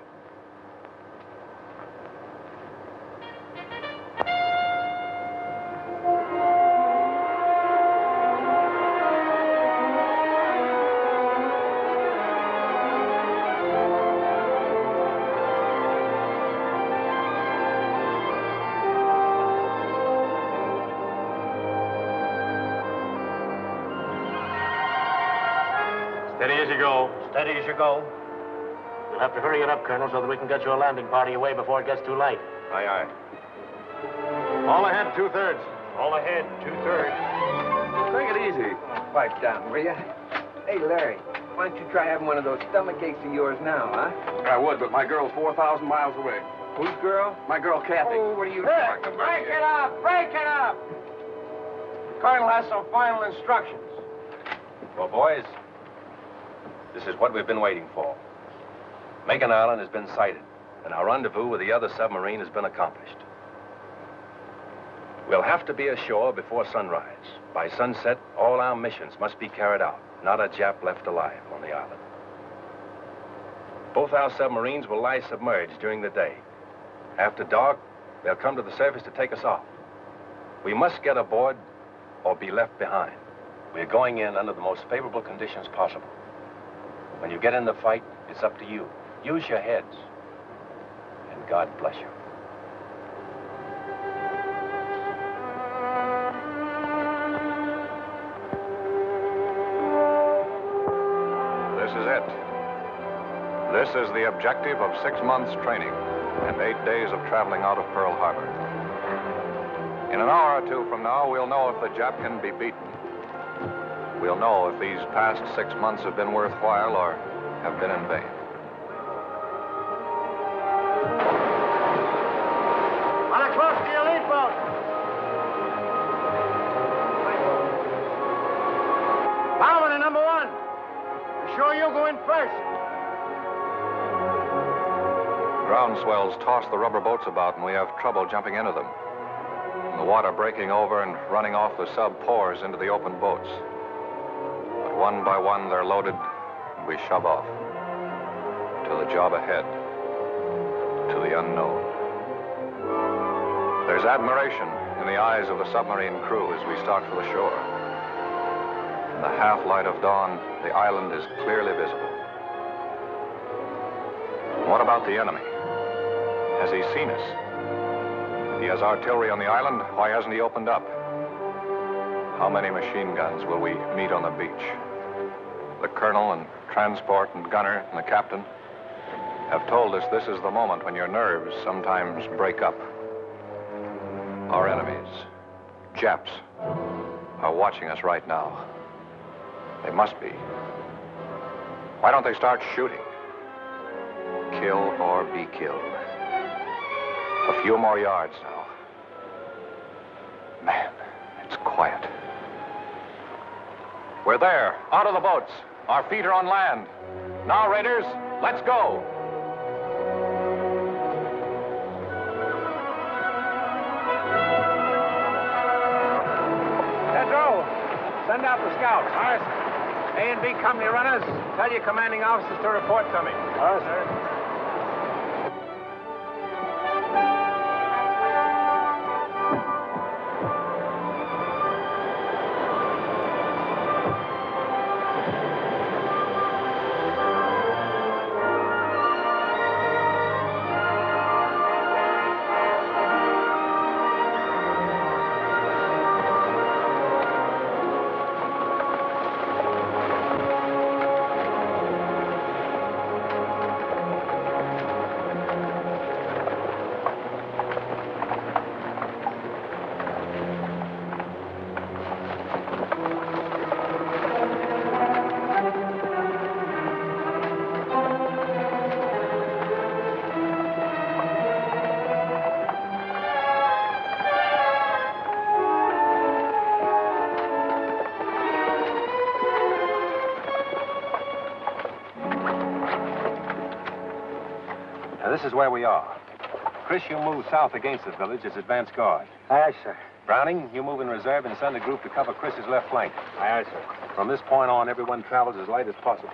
Steady as you go. Steady as you go. We'll have to hurry it up, Colonel, so that we can get your landing party away before it gets too late. Aye, aye. All ahead, 2/3. All ahead, 2/3. Take it easy. Pipe down, will you? Hey, Larry, why don't you try having one of those stomach aches of yours now, huh? I would, but my girl's 4,000 miles away. Whose girl? My girl, Kathy. Oh, what are you talking about? Break it up! Break it up! The Colonel has some final instructions. Well, boys, this is what we've been waiting for. Makin Island has been sighted, and our rendezvous with the other submarine has been accomplished. We'll have to be ashore before sunrise. By sunset, all our missions must be carried out. Not a Jap left alive on the island. Both our submarines will lie submerged during the day. After dark, they'll come to the surface to take us off. We must get aboard or be left behind. We're going in under the most favorable conditions possible. When you get in the fight, it's up to you. Use your heads. And God bless you. This is it. This is the objective of 6 months' training and 8 days of traveling out of Pearl Harbor. In an hour or 2 from now, we'll know if the Jap can be beaten. We'll know if these past 6 months have been worthwhile or have been in vain. On a close to the elite boat. go in first. Ground swells toss the rubber boats about, and we have trouble jumping into them. The water breaking over and running off the sub pours into the open boats. But one by one, they're loaded, and we shove off to the job ahead, to the unknown. There's admiration in the eyes of the submarine crew as we start for the shore. In the half-light of dawn, the island is clearly visible. What about the enemy? Has he seen us? He has artillery on the island. Why hasn't he opened up? How many machine guns will we meet on the beach? The colonel and transport and gunner and the captain have told us this is the moment when your nerves sometimes break up. Our enemies, Japs, are watching us right now. They must be. Why don't they start shooting? Kill or be killed. A few more yards now. Man, it's quiet. We're there, out of the boats. Our feet are on land. Now, Raiders, let's go. Pedro, send out the scouts. All right, sir. A and B company runners, tell your commanding officers to report to me. All right, sir. This is where we are. Chris, you move south against the village as advance guard. Aye, aye, sir. Browning, you move in reserve and send a group to cover Chris's left flank. Aye, aye, sir. From this point on, everyone travels as light as possible.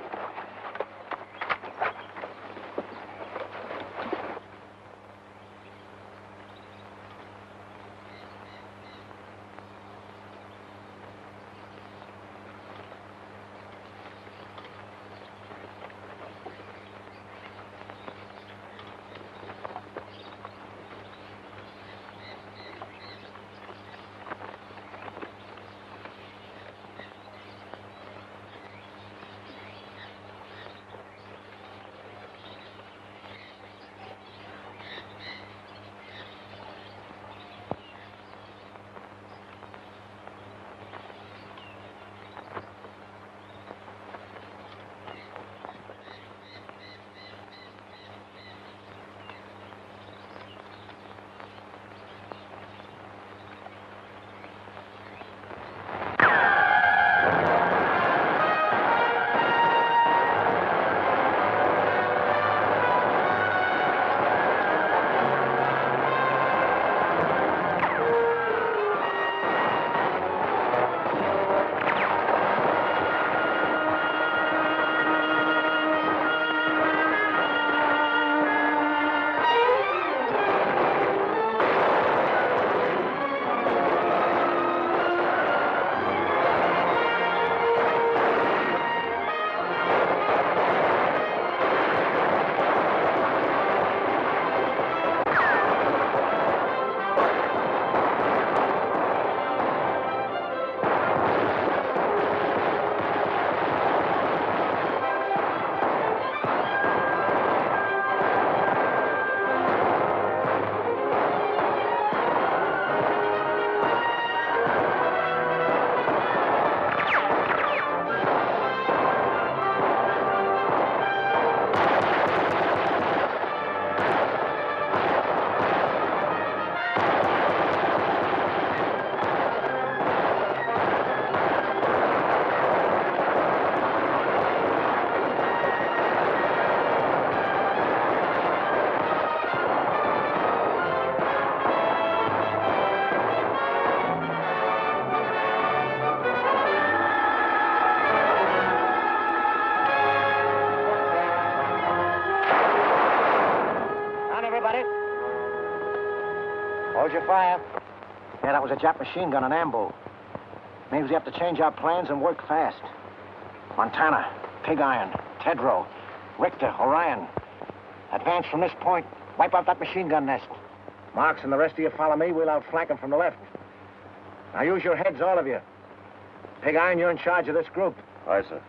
Hold your fire. Yeah, that was a Jap machine gun on ambo. Means we have to change our plans and work fast. Montana, Pig Iron, Tedrow, Richter, Orion. Advance from this point. Wipe out that machine gun nest. Marks and the rest of you follow me. We'll outflank them from the left. Now use your heads, all of you. Pig Iron, you're in charge of this group. Aye, sir.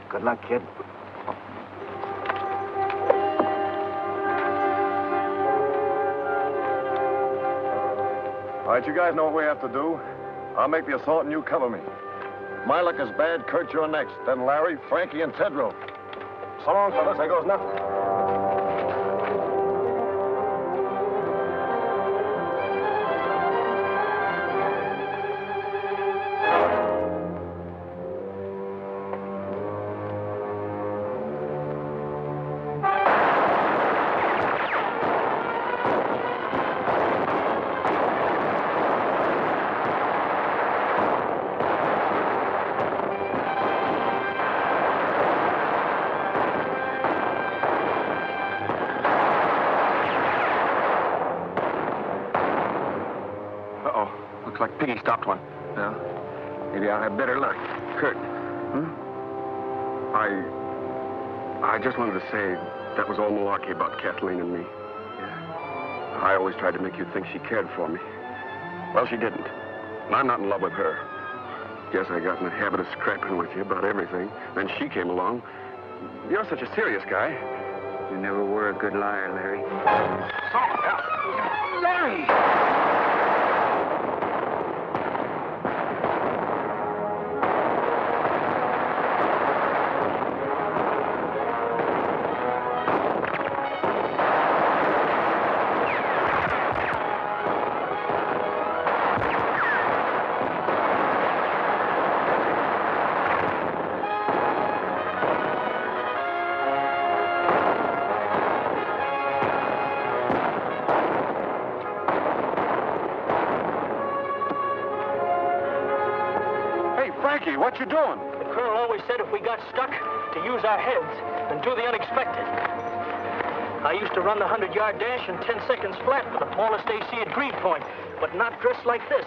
Good luck, kid. All right, you guys know what we have to do. I'll make the assault and you cover me. If my luck is bad, Kurt, you're next. Then Larry, Frankie, and Tedrow. So long, fellas. There goes nothing. Looks like Piggy stopped one. Yeah? Maybe I'll have better luck. Kurt. I just wanted to say that was all malarkey about Kathleen and me. Yeah. I always tried to make you think she cared for me. Well, she didn't. And I'm not in love with her. Guess I got in the habit of scrapping with you about everything. Then she came along. You're such a serious guy. You never were a good liar, Larry. Larry! Frankie, what you doing? The colonel always said if we got stuck, to use our heads and do the unexpected. I used to run the 100-yard dash in 10 seconds flat for the tallest AC at Greenpoint, but not dressed like this.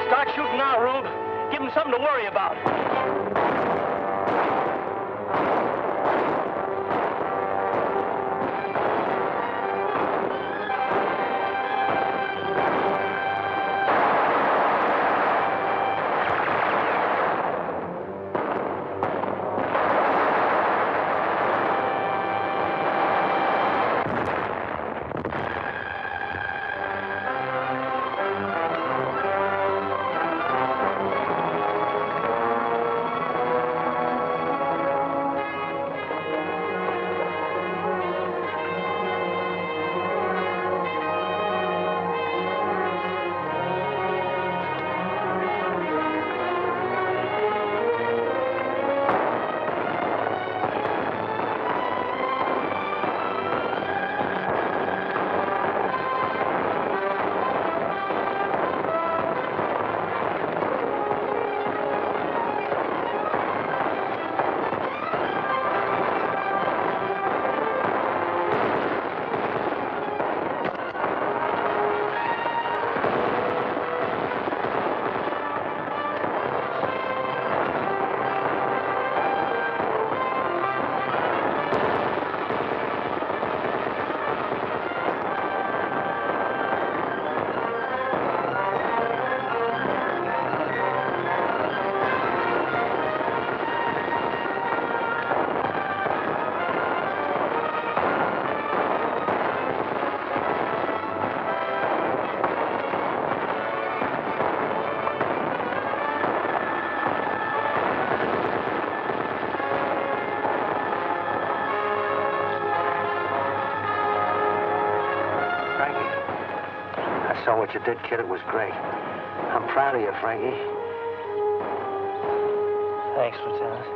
Start shooting now, Rube. Give him something to worry about. What you did, kid, it was great. I'm proud of you, Frankie. Thanks, Lieutenant.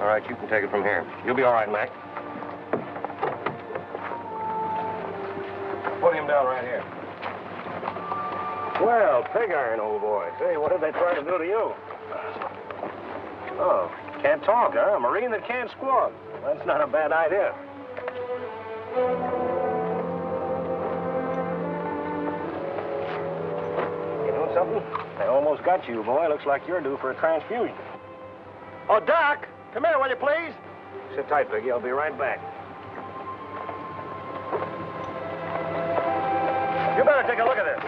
All right, you can take it from here. You'll be all right, Mac. put him down right here. Well, pig iron, old boy. Say, what did they try to do to you? Oh, can't talk, huh? A Marine that can't squawk. That's not a bad idea. You doing something? I almost got you, boy. Looks like you're due for a transfusion. Oh, Doc! Come here, will you, please? Sit tight, Piggy. I'll be right back. You better take a look at this.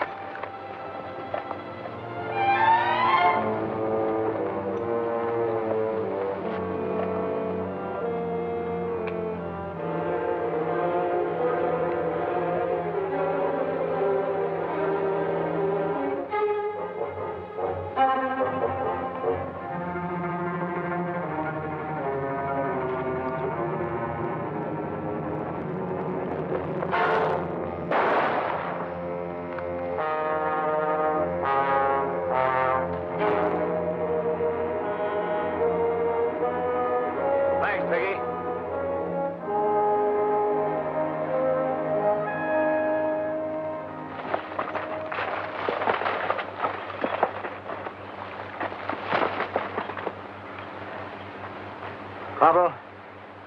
Bravo,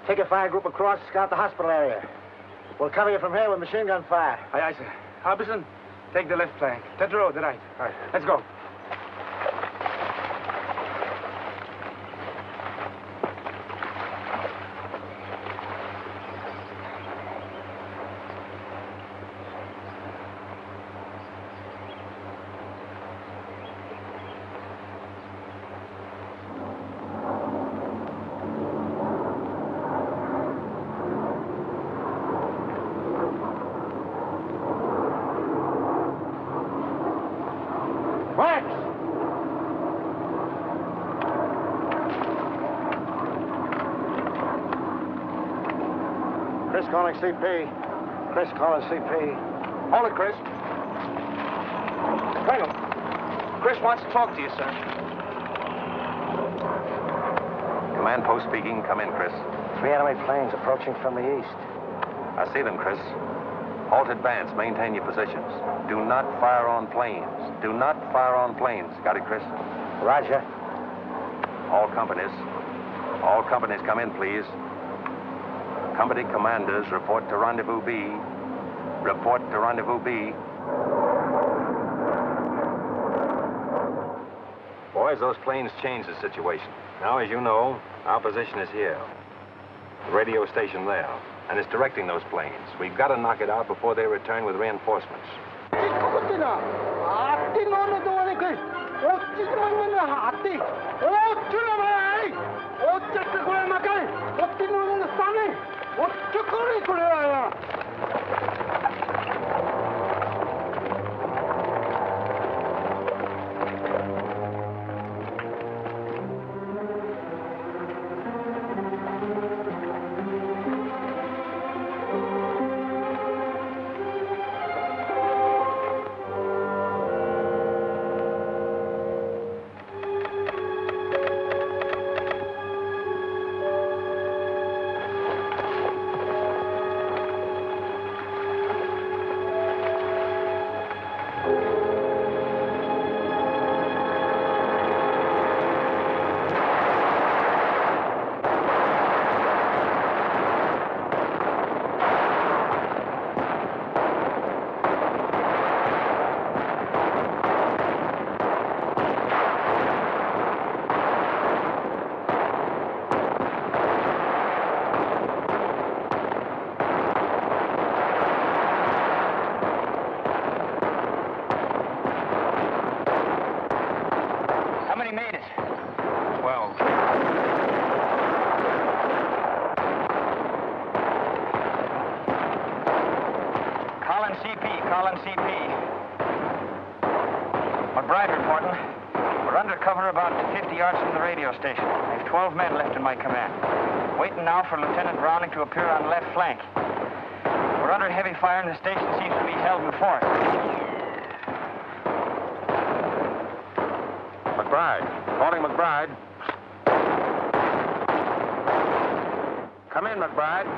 take a fire group across, scout the hospital area. We'll cover you from here with machine gun fire. Aye, aye, sir. Harbison, take the left flank. That road, the right. All right. Let's go. Chris calling CP. Chris calling CP. Hold it, Chris. Colonel, Chris wants to talk to you, sir. Command post speaking. Come in, Chris. 3 enemy planes approaching from the east. I see them, Chris. Halt advance. Maintain your positions. Do not fire on planes. Do not fire on planes. Got it, Chris? Roger. All companies come in, please. Company commanders, report to Rendezvous B. Report to Rendezvous B. Boys, those planes changed the situation. Now, as you know, our position is here. The radio station there. And it's directing those planes. We've got to knock it out before they return with reinforcements. Colin CP. McBride reporting. We're under cover about 50 yards from the radio station. I've 12 men left in my command. Waiting now for Lieutenant Browning to appear on the left flank. We're under heavy fire and the station seems to be held in force. McBride. Calling McBride. Come in, McBride.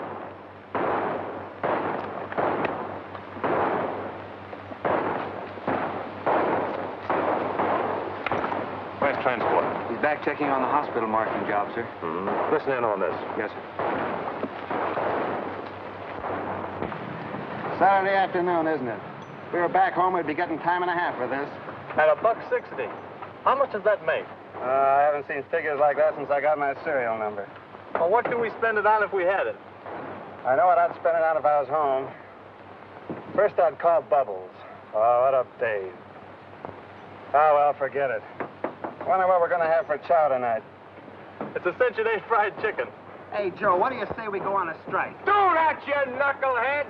Fact-checking on the hospital marking job, sir. Listen in on this. Yes, sir. Saturday afternoon, isn't it? If we were back home, we'd be getting time and a half for this. At $1.60. How much does that make? I haven't seen figures like that since I got my serial number. Well, what can we spend it on if we had it? I know what I'd spend it on if I was home. First, I'd call Bubbles. Oh, what a babe. Oh, well, forget it. Wonder what we're going to have for chow tonight. It's a cinch it ain't fried chicken. Hey, Joe, what do you say we go on a strike? Do that, you knuckleheads!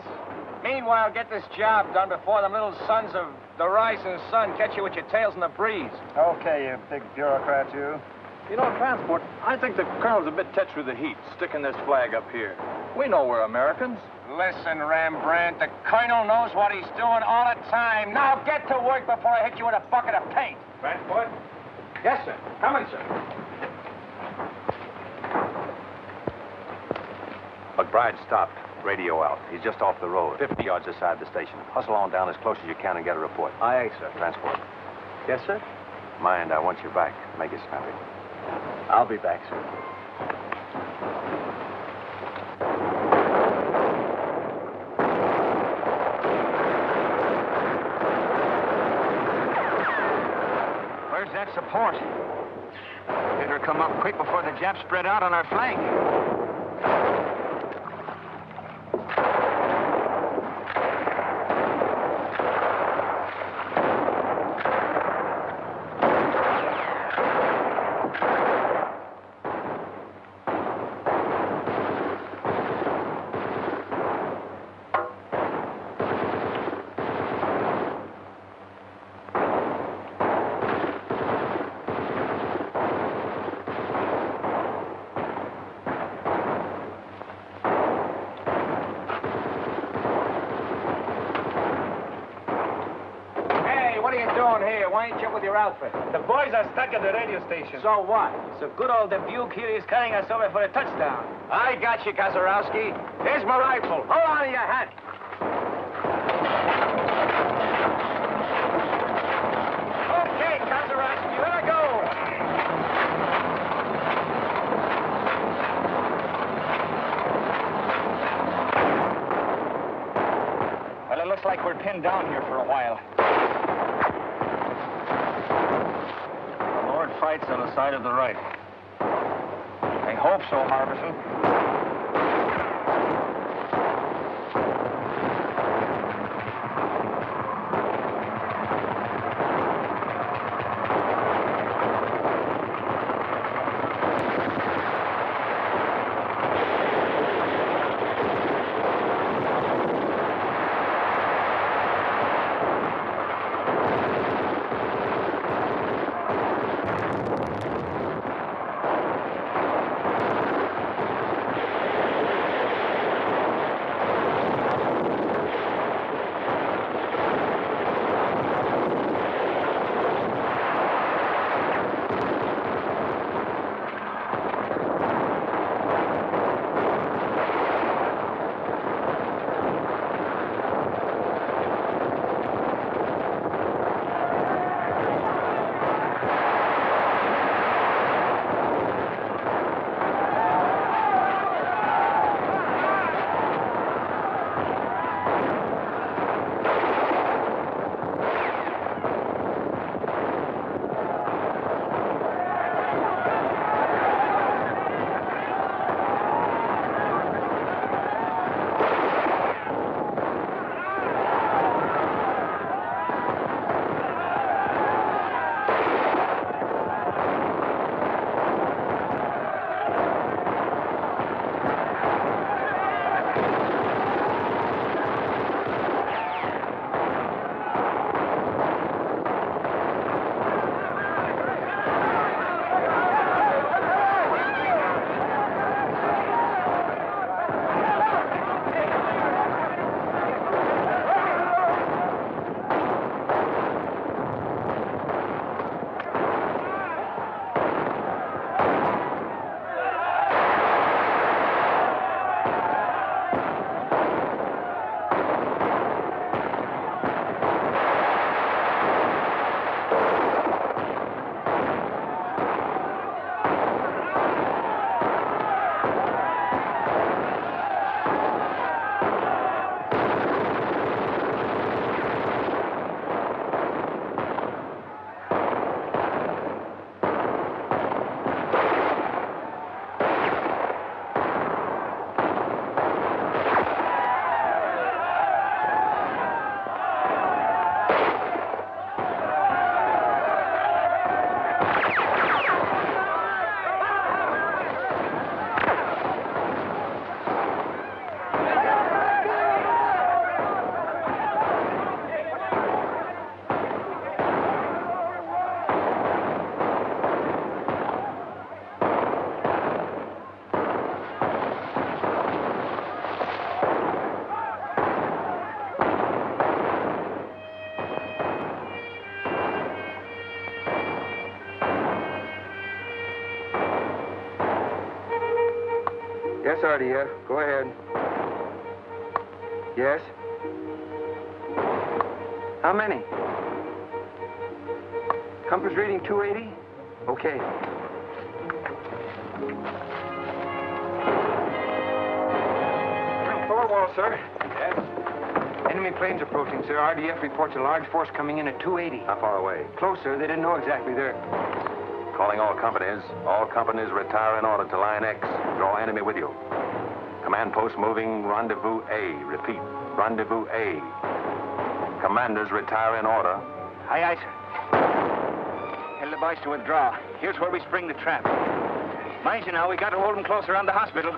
Meanwhile, get this job done before them little sons of the rising sun catch you with your tails in the breeze. Okay, you big bureaucrat, you. You know, Transport, I think the Colonel's a bit touched with the heat, sticking this flag up here. We know we're Americans. Listen, Rembrandt, the Colonel knows what he's doing all the time. Now get to work before I hit you with a bucket of paint. Transport? Yes, sir. Coming, sir. McBride stopped. Radio out. He's just off the road, 50 yards aside the station. Hustle on down as close as you can and get a report. Aye, sir. Transport. Yes, sir? Mind, I want you back. Make it snappy. I'll be back, sir. Where's that support? Better come up quick before the Japs spread out on our flank. Why ain't you with your outfit? The boys are stuck at the radio station. So what? So good old Dubuque here is carrying us over for a touchdown. I got you, Kazarowski. Here's my rifle. Hold on to your hat. Okay, Kazarowski, let her go. Well, it looks like we're pinned down here for a while. Fights on the side of the right. I hope so, Harbison. Yes, RDF. Go ahead. Yes? How many? Compass reading 280? Okay. Thorwald, sir. Yes? Enemy planes approaching, sir. RDF reports a large force coming in at 280. How far away? Close, sir. They didn't know exactly there. Calling all companies. All companies retire in order to Line X. Draw enemy with you. Command post moving rendezvous A. Repeat, rendezvous A. Commanders retire in order. Aye, aye, sir. Tell the boys to withdraw. Here's where we spring the trap. Mind you now, we got to hold them close around the hospital.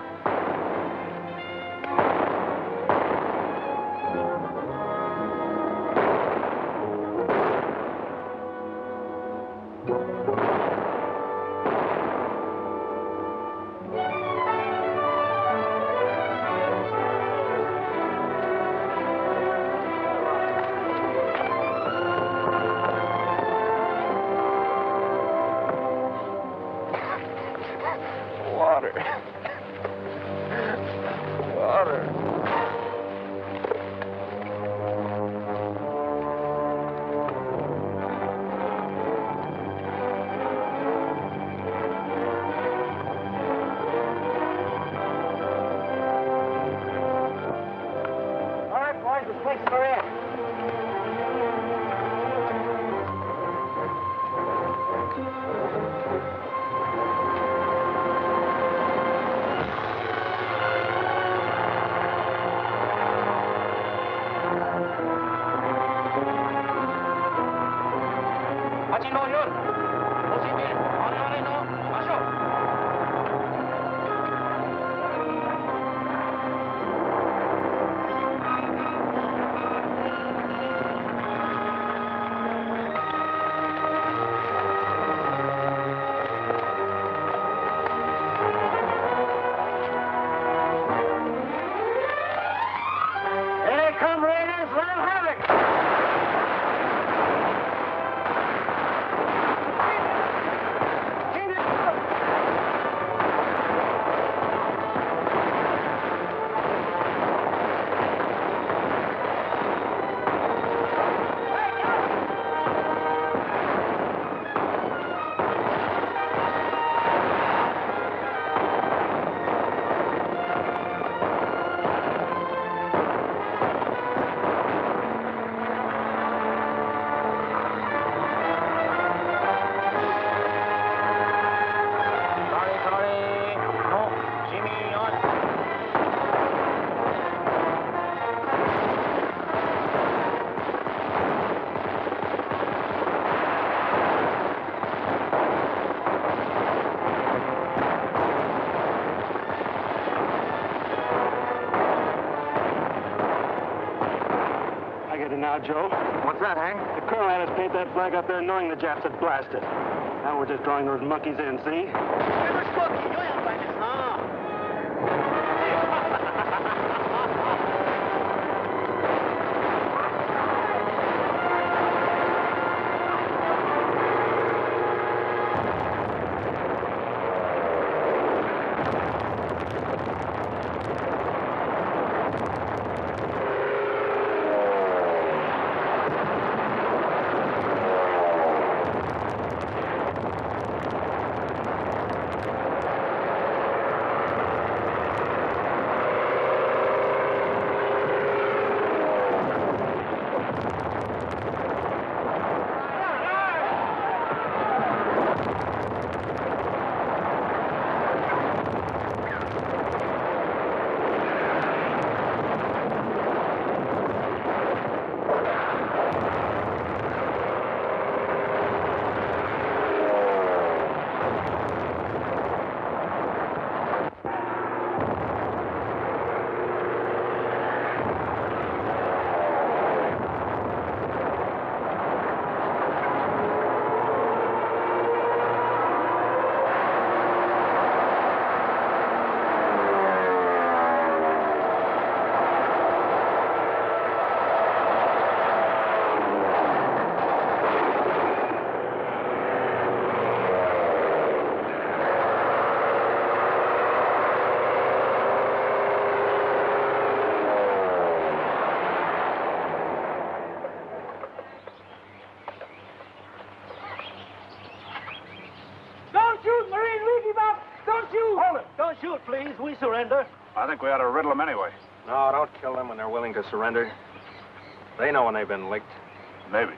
Now, Joe. What's that, Hank? The colonel had us paint that flag up there knowing the Japs had blasted. Now we're just drawing those monkeys in, see? shoot, please. We surrender. I think we ought to riddle them anyway. No, don't kill them when they're willing to surrender. They know when they've been licked. Maybe.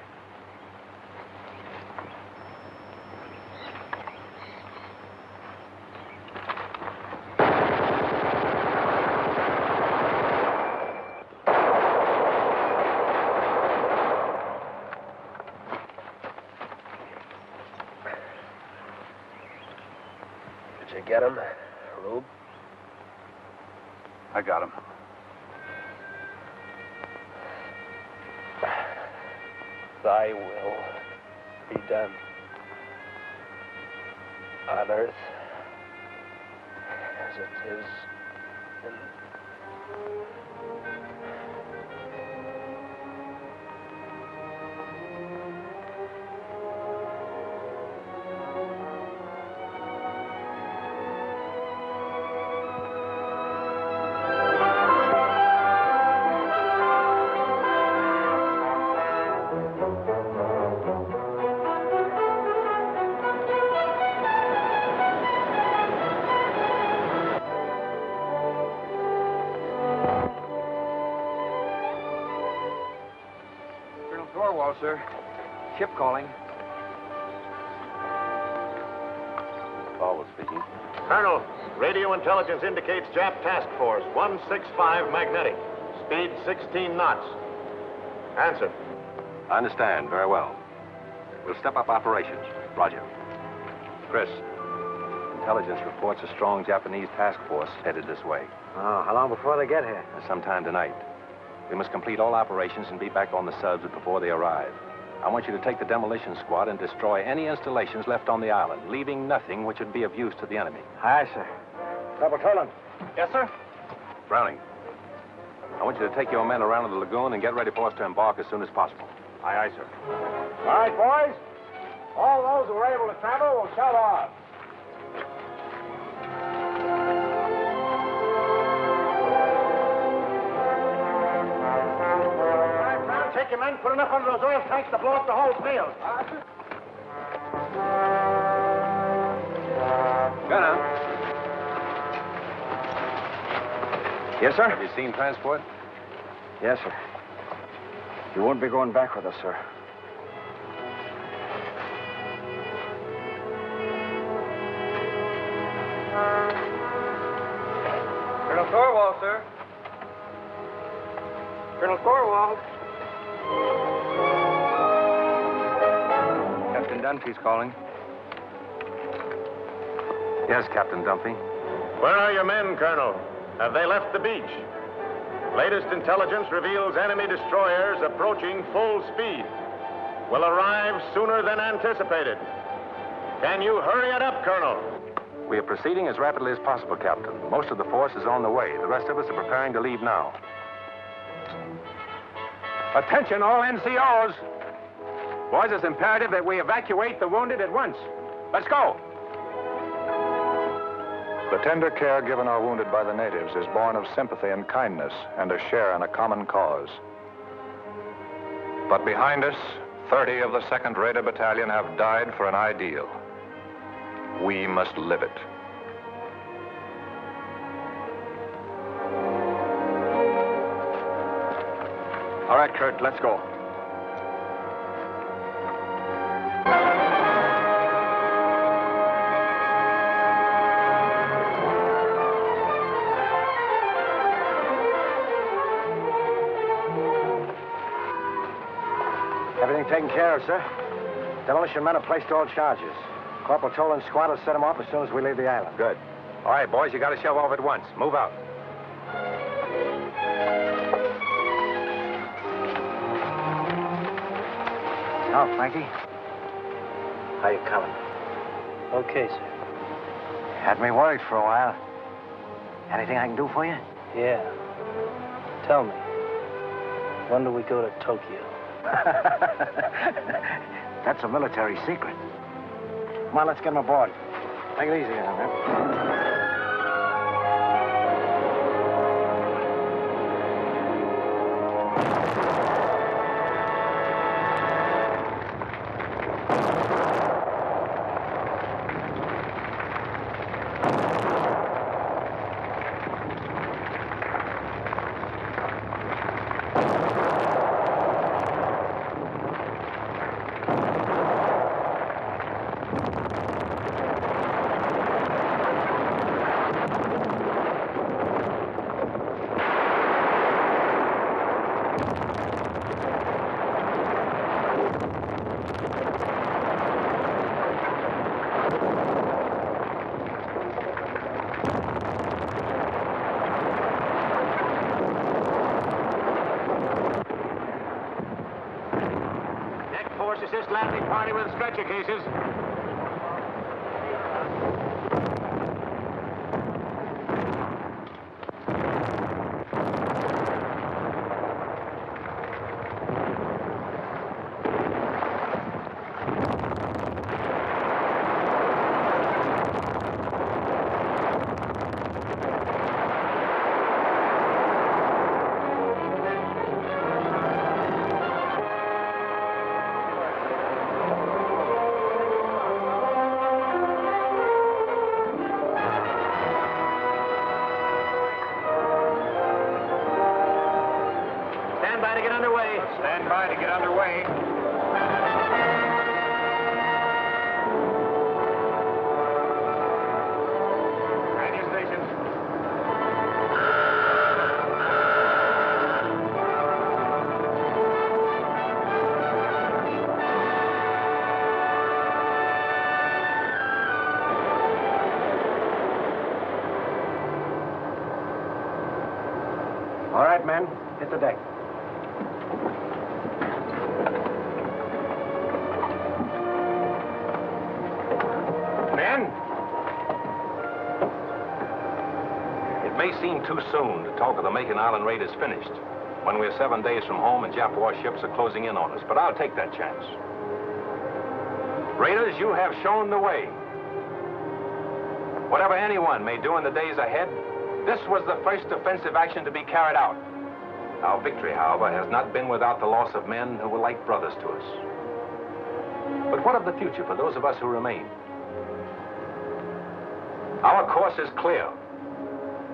Did you get him, Rube? I got him. Thy will be done on earth as it is in... Sir. Ship calling. Paul speaking. Colonel, radio intelligence indicates Jap Task Force 165 magnetic. Speed 16 knots. Answer. I understand. Very well. We'll step up operations. Roger. Chris, intelligence reports a strong Japanese task force headed this way. Oh, how long before they get here? Sometime tonight. We must complete all operations and be back on the subs before they arrive. I want you to take the demolition squad and destroy any installations left on the island, leaving nothing which would be of use to the enemy. Aye, sir. Double Toland. Yes, sir? Browning, I want you to take your men around to the lagoon and get ready for us to embark as soon as possible. Aye, aye, sir. All right, boys. All those who are able to travel will shove off. Take your men, put enough under those oil tanks to blow up the whole field. Gunner. Yes, sir? Have you seen transport? Yes, sir. You won't be going back with us, sir. Colonel Thorwald, sir. Colonel Thorwald. Captain Dunphy's calling. Yes, Captain Dunphy. Where are your men, Colonel? Have they left the beach? Latest intelligence reveals enemy destroyers approaching full speed. Will arrive sooner than anticipated. Can you hurry it up, Colonel? We are proceeding as rapidly as possible, Captain. Most of the force is on the way. The rest of us are preparing to leave now. Attention, all NCOs. Boys, it's imperative that we evacuate the wounded at once. Let's go. The tender care given our wounded by the natives is born of sympathy and kindness and a share in a common cause. But behind us, 30 of the 2nd Raider Battalion have died for an ideal. We must live it. All right, Kurt, let's go. Everything taken care of, sir. Demolition men have placed all charges. Corporal Toland's squad will set them off as soon as we leave the island. Good. All right, boys, you got to shove off at once. Move out. Now, Frankie. How you coming? Okay, sir. Had me worried for a while. Anything I can do for you? Yeah. Tell me, when do we go to Tokyo? That's a military secret. Come on, let's get him aboard. Take it easy on him. first landing party with stretcher cases. Stand by to get underway. And your stations. All right, men, hit the deck. It may seem too soon to talk of the Makin Island Raiders finished, when we're 7 days from home and Jap warships are closing in on us, but I'll take that chance. Raiders, you have shown the way. Whatever anyone may do in the days ahead, this was the first offensive action to be carried out. Our victory, however, has not been without the loss of men who were like brothers to us. But what of the future for those of us who remain? Our course is clear.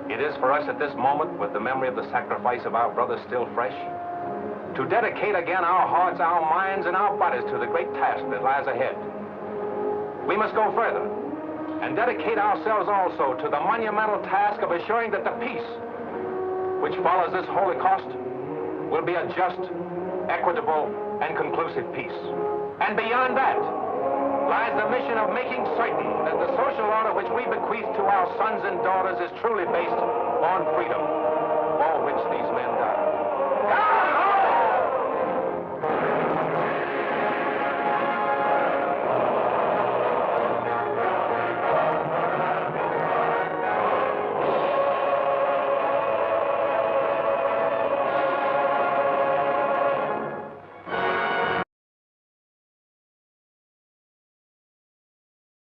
It is for us at this moment, with the memory of the sacrifice of our brothers still fresh, to dedicate again our hearts, our minds, and our bodies to the great task that lies ahead. We must go further and dedicate ourselves also to the monumental task of assuring that the peace which follows this Holocaust will be a just, equitable, and conclusive peace. And beyond that lies the mission of making certain that the social order which we bequeath to our sons and daughters is truly based on freedom, for which these men died.